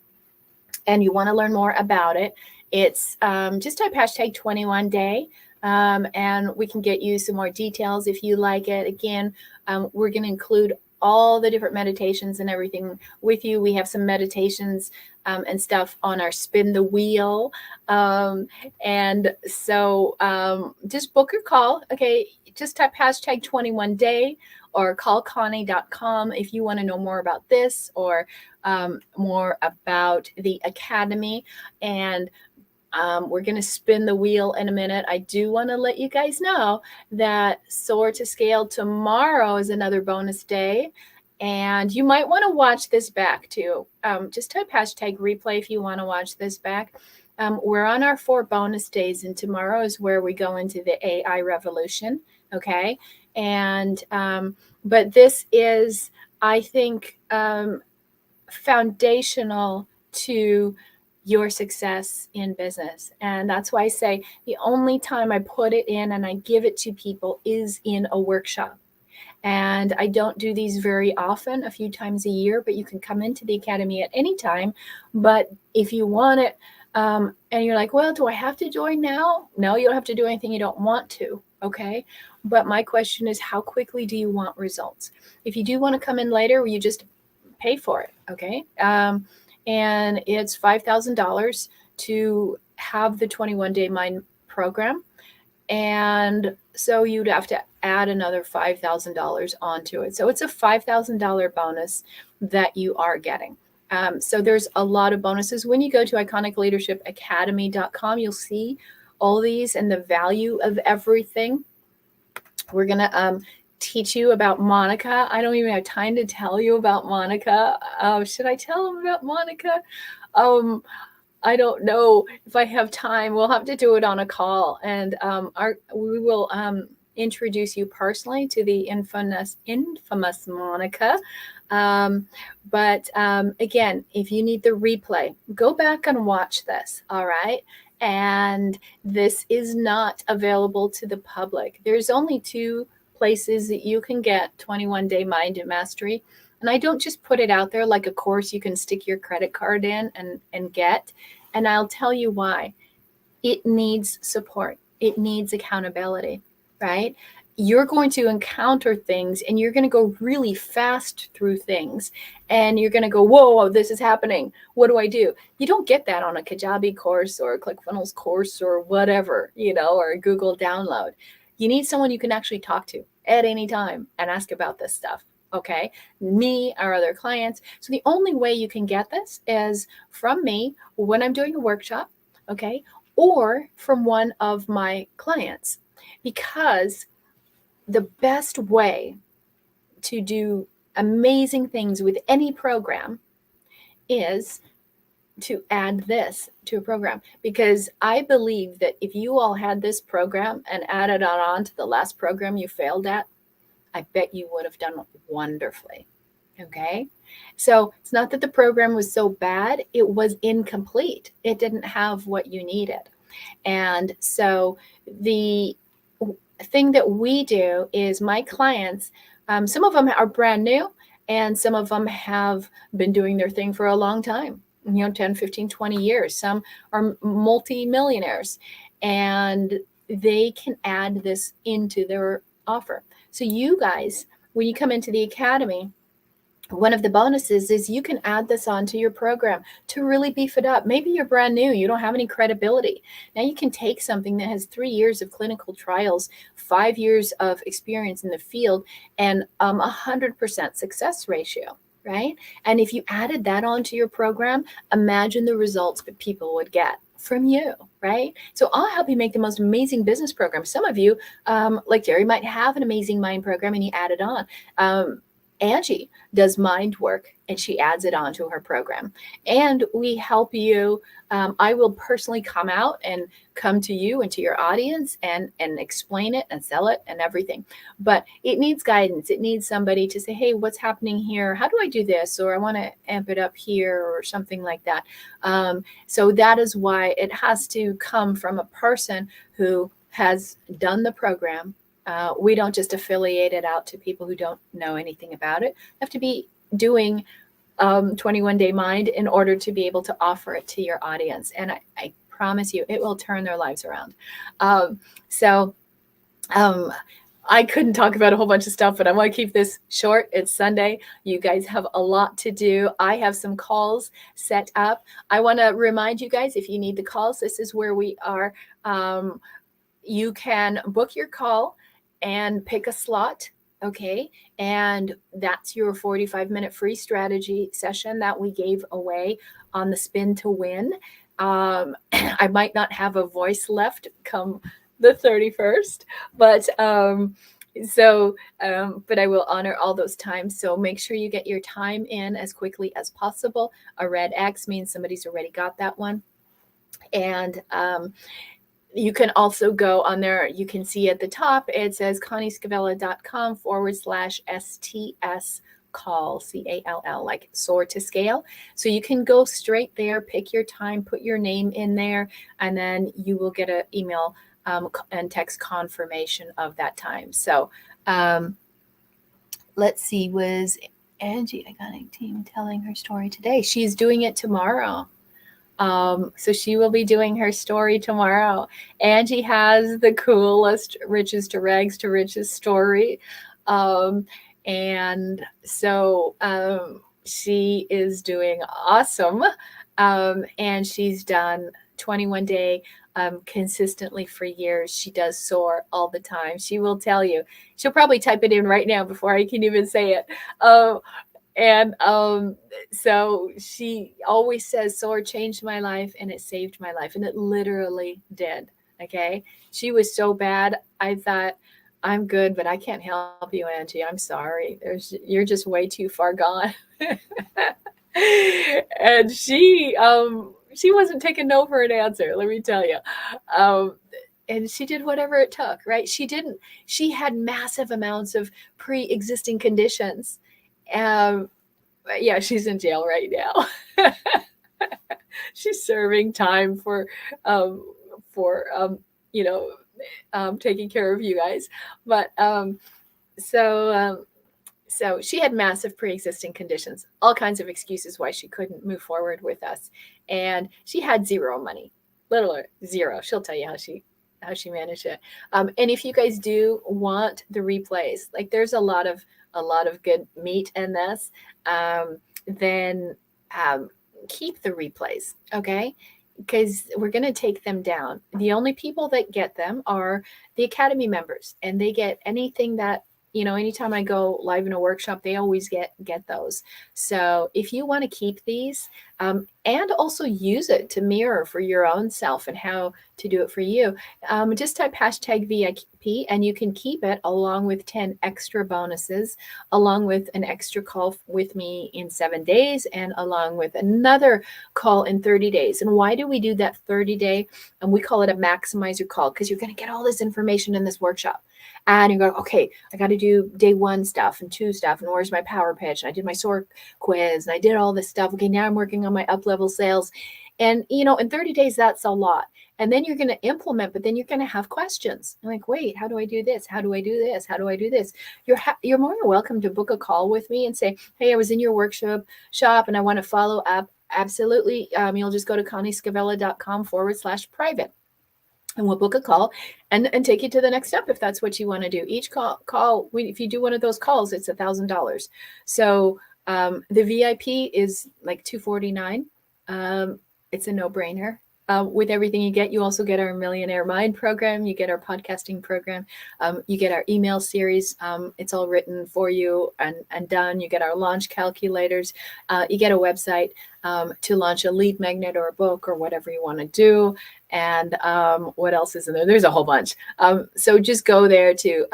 and you want to learn more about it, it's just type hashtag 21day, and we can get you some more details if you like it. Again, we're going to include all the different meditations and everything with you. We have some meditations and stuff on our spin the wheel. And so just book your call. Okay. Just type hashtag 21day or call Connie.com if you want to know more about this or more about the Academy. And we're going to spin the wheel in a minute. I do want to let you guys know that SOAR to Scale tomorrow is another bonus day. And you might want to watch this back too. Just type hashtag replay if you want to watch this back. We're on our 4 bonus days, and tomorrow is where we go into the AI revolution. Okay. And, but this is I think, foundational to your success in business. And that's why I say the only time I put it in and I give it to people is in a workshop. And I don't do these very often, a few times a year, but you can come into the academy at any time. But if you want it, and you're like, well, do I have to join now? No, you don't have to do anything you don't want to. Okay. But my question is, how quickly do you want results? If you do want to come in later, you just pay for it. Okay. And it's $5,000 to have the 21-day mind program. And so you'd have to add another $5,000 onto it. So it's a $5,000 bonus that you are getting. So there's a lot of bonuses. When you go to iconicleadershipacademy.com, you'll see all these and the value of everything. We're going to teach you about Monica. I don't even have time to tell you about Monica. Should I tell them about Monica? I don't know if I have time. We'll have to do it on a call, and we will introduce you personally to the infamous Monica. But again, if you need the replay, go back and watch this. All right. And this is not available to the public. There's only 2 places that you can get 21-day mind mastery. And I don't just put it out there like a course you can stick your credit card in and get. And I'll tell you why. It needs support. It needs accountability, right? You're going to encounter things and you're going to go really fast through things. And you're going to go, whoa, this is happening. What do I do? You don't get that on a Kajabi course or a ClickFunnels course or whatever, or a Google download. You need someone you can actually talk to at any time and ask about this stuff. Okay, me or other clients. So the only way you can get this is from me when I'm doing a workshop, okay, or from one of my clients, because the best way to do amazing things with any program is to add this to a program, because I believe that if you all had this program and added it on to the last program you failed at, I bet you would have done wonderfully. Okay. So it's not that the program was so bad, it was incomplete. It didn't have what you needed. And so the thing that we do is my clients, some of them are brand new and some of them have been doing their thing for a long time, 10, 15, 20 years. Some are multi-millionaires and they can add this into their offer. So you guys, when you come into the academy, one of the bonuses is you can add this onto your program to really beef it up. Maybe you're brand new, you don't have any credibility. Now you can take something that has 3 years of clinical trials, 5 years of experience in the field, and 100% success ratio, right? And if you added that onto your program, imagine the results that people would get from you, right? So I'll help you make the most amazing business program. Some of you, like Jerry, might have an amazing mind program and you add it on. Angie does mind work and she adds it onto her program. And we help you. I will personally come out and come to you and to your audience and explain it and sell it and everything. But it needs guidance. It needs somebody to say, hey, what's happening here? How do I do this? Or I want to amp it up here or something like that. So that is why it has to come from a person who has done the program. We don't just affiliate it out to people who don't know anything about it. You have to be doing 21-day mind in order to be able to offer it to your audience. And I promise you, it will turn their lives around. I couldn't talk about a whole bunch of stuff, but I want to keep this short. It's Sunday. You guys have a lot to do. I have some calls set up. I want to remind you guys, if you need the calls, this is where we are. You can book your call and pick a slot, okay? And that's your 45-minute free strategy session that we gave away on the Spin to Win. I might not have a voice left come the 31st, but I will honor all those times. So make sure you get your time in as quickly as possible. A red X means somebody's already got that one. And you can also go on there. You can see at the top, it says conniescavella.com/STS call, CALL, like SOAR to scale. So you can go straight there, pick your time, put your name in there, and then you will get an email and text confirmation of that time. So let's see, was Angie, I got a team telling her story today. She's doing it tomorrow. So she will be doing her story tomorrow. Angie has the coolest riches to rags to riches story. And so she is doing awesome. And she's done 21 day consistently for years. She does SOAR all the time. She will tell you. She'll probably type it in right now before I can even say it. And so she always says, SOAR changed my life and it saved my life. And it literally did. Okay. She was so bad. I thought, I'm good, but I can't help you, Angie. I'm sorry. You're just way too far gone. And she wasn't taking no for an answer, let me tell you. And she did whatever it took, right? She had massive amounts of pre-existing conditions. Yeah, she's in jail right now. She's serving time for taking care of you guys. But so she had massive pre-existing conditions, all kinds of excuses why she couldn't move forward with us. And she had zero money, literally zero. She'll tell you how she managed it. And if you guys do want the replays, like there's a lot of good meat in this, then keep the replays, okay? Because we're going to take them down. The only people that get them are the Academy members, and they get anything that, anytime I go live in a workshop, they always get those. So if you want to keep these and also use it to mirror for your own self and how to do it for you, just type #VIP and you can keep it along with 10 extra bonuses, along with an extra call with me in 7 days and along with another call in 30 days. And why do we do that 30-day? And we call it a maximizer call, because you're going to get all this information in this workshop. And you go, okay, I got to do day 1 stuff and 2 stuff. And where's my power pitch? And I did my SOAR quiz and I did all this stuff. Okay, now I'm working on my up-level sales. And, in 30 days, that's a lot. And then you're going to implement, but then you're going to have questions. I'm like, wait, how do I do this? How do I do this? How do I do this? You're more than welcome to book a call with me and say, hey, I was in your workshop and I want to follow up. Absolutely. You'll just go to ConnieScavella.com/private. And we'll book a call and take you to the next step if that's what you want to do. Each call, if you do one of those calls, it's $1,000. So the VIP is like $249. It's a no-brainer. With everything you get, you also get our Millionaire Mind program. You get our podcasting program. You get our email series. It's all written for you and done. You get our launch calculators. You get a website to launch a lead magnet or a book or whatever you want to do. And what else is in there? There's a whole bunch. So just go there to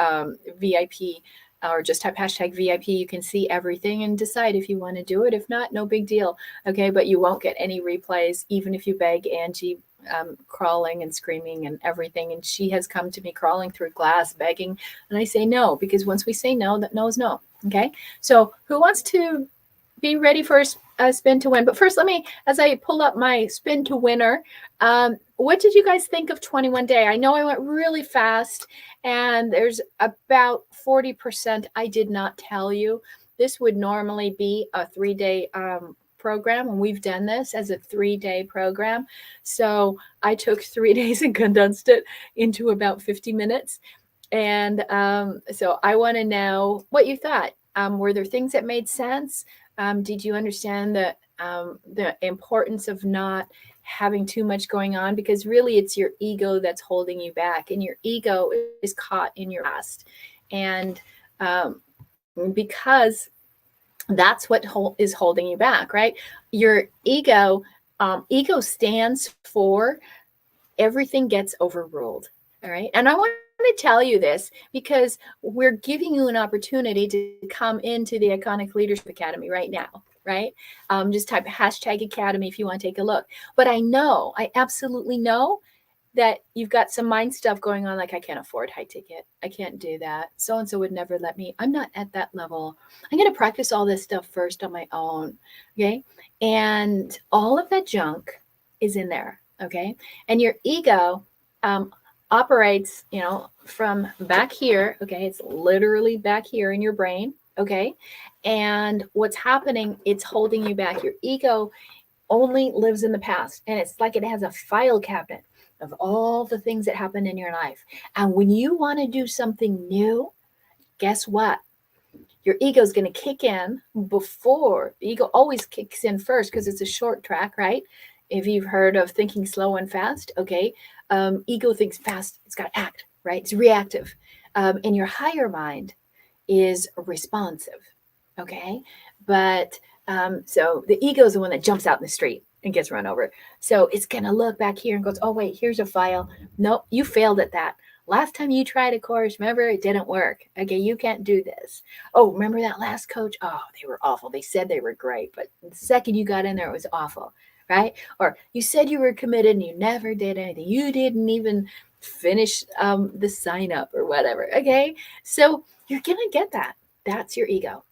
VIP or just type #VIP. You can see everything and decide if you want to do it. If not, no big deal. Okay, but you won't get any replays, even if you beg Angie, crawling and screaming and everything. And she has come to me crawling through glass, begging. And I say no, because once we say no, that no is no. Okay, so who wants to be ready for a spin to win? But first, as I pull up my spin to winner, what did you guys think of 21 day? I know I went really fast and there's about 40% I did not tell you. This would normally be a 3-day program, and we've done this as a 3-day program. So I took 3 days and condensed it into about 50 minutes. And so I want to know what you thought. Were there things that made sense? Did you understand the importance of not having too much going on? Because really it's your ego that's holding you back, and your ego is caught in your past. And because that's what is holding you back, right? Your ego stands for everything gets overruled. All right. And I want to tell you this because we're giving you an opportunity to come into the Iconic Leadership Academy right now, right? Just type #Academy if you want to take a look. But I absolutely know that you've got some mind stuff going on, like I can't afford high ticket. I can't do that. So and so would never let me. I'm not at that level. I'm going to practice all this stuff first on my own. Okay. And all of that junk is in there. Okay. And your ego operates, from back here. Okay. It's literally back here in your brain. Okay. And what's happening, it's holding you back. Your ego only lives in the past. And it's like it has a file cabinet of all the things that happened in your life. And when you want to do something new, guess what? Your ego is going to kick in before. The ego always kicks in first because it's a short track, right? If you've heard of thinking slow and fast, okay. Ego thinks fast, it's got to act, right? It's reactive. And your higher mind is responsive, okay. But so the ego is the one that jumps out in the street and gets run over. So it's going to look back here and goes, oh, wait, here's a file. Nope, you failed at that. Last time you tried a course, remember, it didn't work. Okay, you can't do this. Oh, remember that last coach? Oh, they were awful. They said they were great, but the second you got in there, it was awful, right? Or you said you were committed and you never did anything. You didn't even finish the sign up or whatever. Okay, so you're going to get that. That's your ego.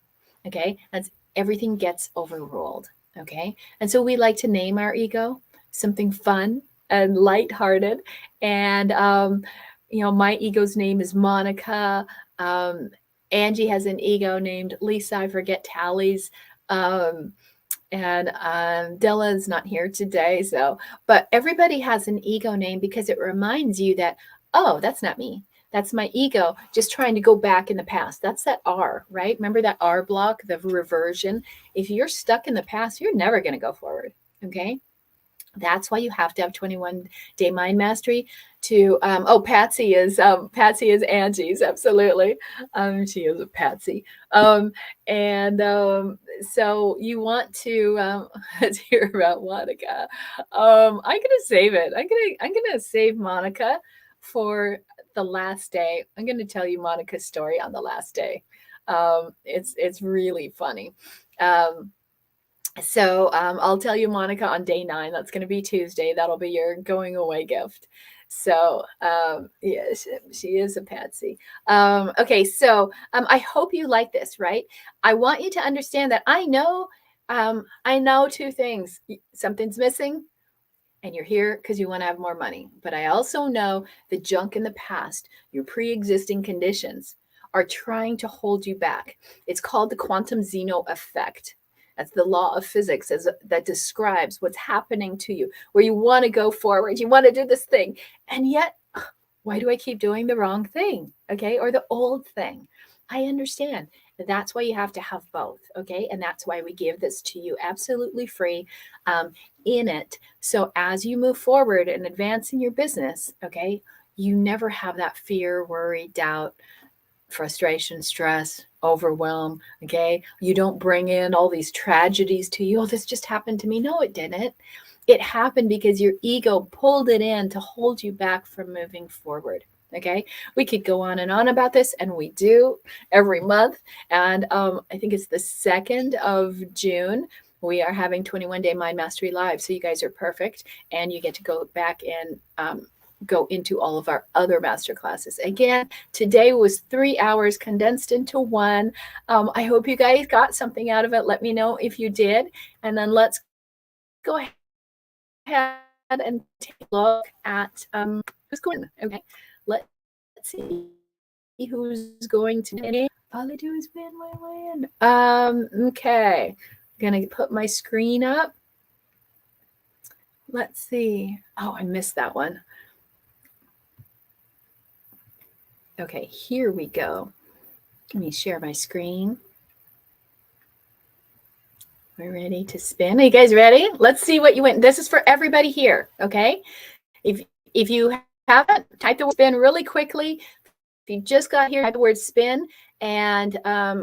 Okay, that's everything gets overruled. Okay, and so we like to name our ego something fun and lighthearted. And my ego's name is Monica. Angie has an ego named Lisa. I forget Tally's. And Della's not here today. So, but everybody has an ego name because it reminds you that, oh, that's not me. That's my ego just trying to go back in the past. That's that R, right? Remember that R block, the reversion? If you're stuck in the past, you're never going to go forward. Okay. That's why you have to have 21-day mind mastery to, Patsy is Angie's. Absolutely. She is a Patsy. So you want to, let's hear about Monica. I'm going to save it. I'm going to save Monica for the last day. I'm going to tell you Monica's story on the last day. It's really funny. So I'll tell you Monica on day 9. That's going to be Tuesday. That'll be your going away gift. So yes, she is a Patsy. Okay, so I hope you like this, right? I want you to understand that I know 2 things. Something's missing, and you're here because you want to have more money. But I also know the junk in the past, your pre-existing conditions, are trying to hold you back. It's called the quantum zeno effect. That's the law of physics that describes what's happening to you, where you want to go forward, you want to do this thing, and yet, why do I keep doing the wrong thing? Okay, or the old thing? I understand. That's why you have to have both. Okay, and that's why we give this to you absolutely free in it. So as you move forward and advance in your business, okay, you never have that fear, worry, doubt, frustration, stress, overwhelm. Okay. You don't bring in all these tragedies to you. Oh, this just happened to me. No, it didn't. It happened because your ego pulled it in to hold you back from moving forward. Okay. We could go on and on about this, and we do every month. And I think it's the 2nd of June. We are having 21-day Mind Mastery Live. So you guys are perfect. And you get to go back and go into all of our other master classes. Again, today was 3 hours condensed into 1. I hope you guys got something out of it. Let me know if you did. And then let's go ahead and take a look at who's going. Okay, let's see who's going to win. All I do is win. Okay, I'm gonna put my screen up. Let's see. Oh, I missed that one. Okay, here we go. Let me share my screen. We're ready to spin. Are you guys ready? Let's see what you win. This is for everybody here, okay? If you haven't, type the word spin really quickly. If you just got here, type the word spin, and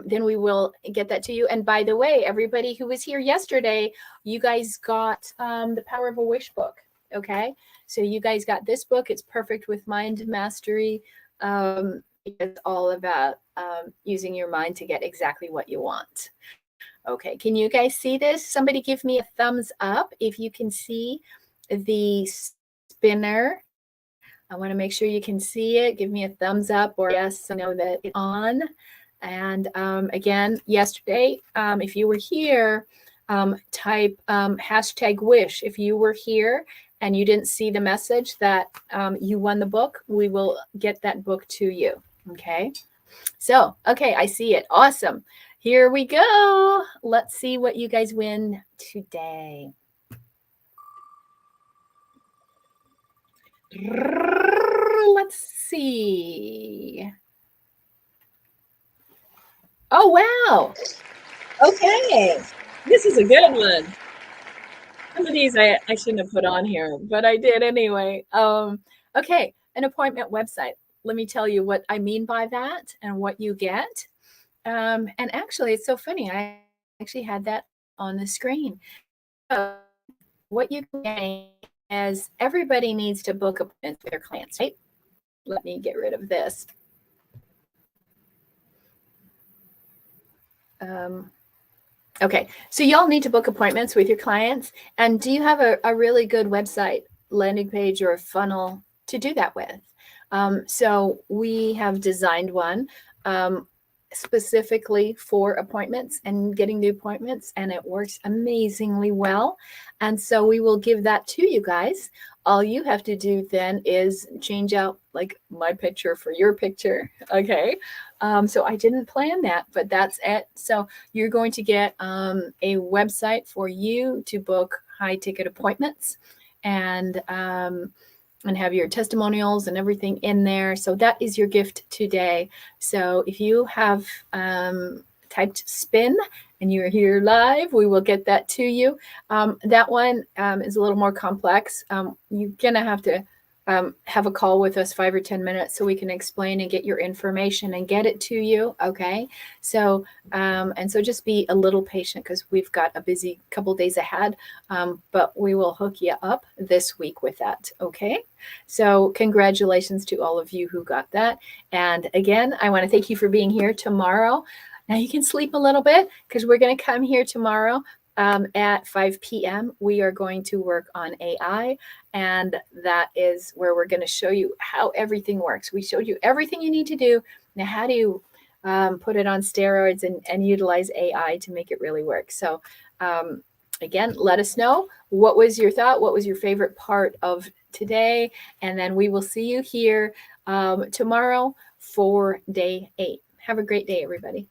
then we will get that to you. And by the way, everybody who was here yesterday, you guys got the Power of a Wish book, okay? So you guys got this book. It's perfect with mind mastery. It's all about using your mind to get exactly what you want. Okay, can you guys see this? Somebody give me a thumbs up if you can see the spinner I want to make sure you can see it. Give me a thumbs up or yes, so I know that it's on. And again, yesterday, if you were here, type hashtag wish. If you were here and you didn't see the message that you won the book, we will get that book to you. Okay. So, okay, I see it. Awesome. Here we go. Let's see what you guys win today. Let's see. Oh, wow. Okay. This is a good one. Some of these I shouldn't have put on here, but I did anyway. Okay, an appointment website. Let me tell you what I mean by that and what you get. And actually, it's so funny. I actually had that on the screen. So what you get is everybody needs to book appointments with their clients, right? Let me get rid of this. Okay, so y'all need to book appointments with your clients. And do you have a really good website, landing page, or a funnel to do that with? So we have designed one specifically for appointments and getting the appointments, and it works amazingly well. And so we will give that to you guys. All you have to do then is change out like my picture for your picture. Okay. So I didn't plan that, but that's it. So you're going to get a website for you to book high ticket appointments and have your testimonials and everything in there. So that is your gift today. So if you have typed spin and you're here live, we will get that to you. That one is a little more complex. You're going to have to have a call with us 5 or 10 minutes so we can explain and get your information and get it to you. Okay. So, and so just be a little patient because we've got a busy couple days ahead, but we will hook you up this week with that. Okay. So congratulations to all of you who got that. And again, I want to thank you for being here tomorrow. Now you can sleep a little bit because we're going to come here tomorrow at 5 p.m. We are going to work on AI, and that is where we're going to show you how everything works. We showed you everything you need to do. Now, how do you put it on steroids and utilize AI to make it really work? So again, let us know. What was your thought? What was your favorite part of today? And then we will see you here tomorrow for day 8. Have a great day, everybody.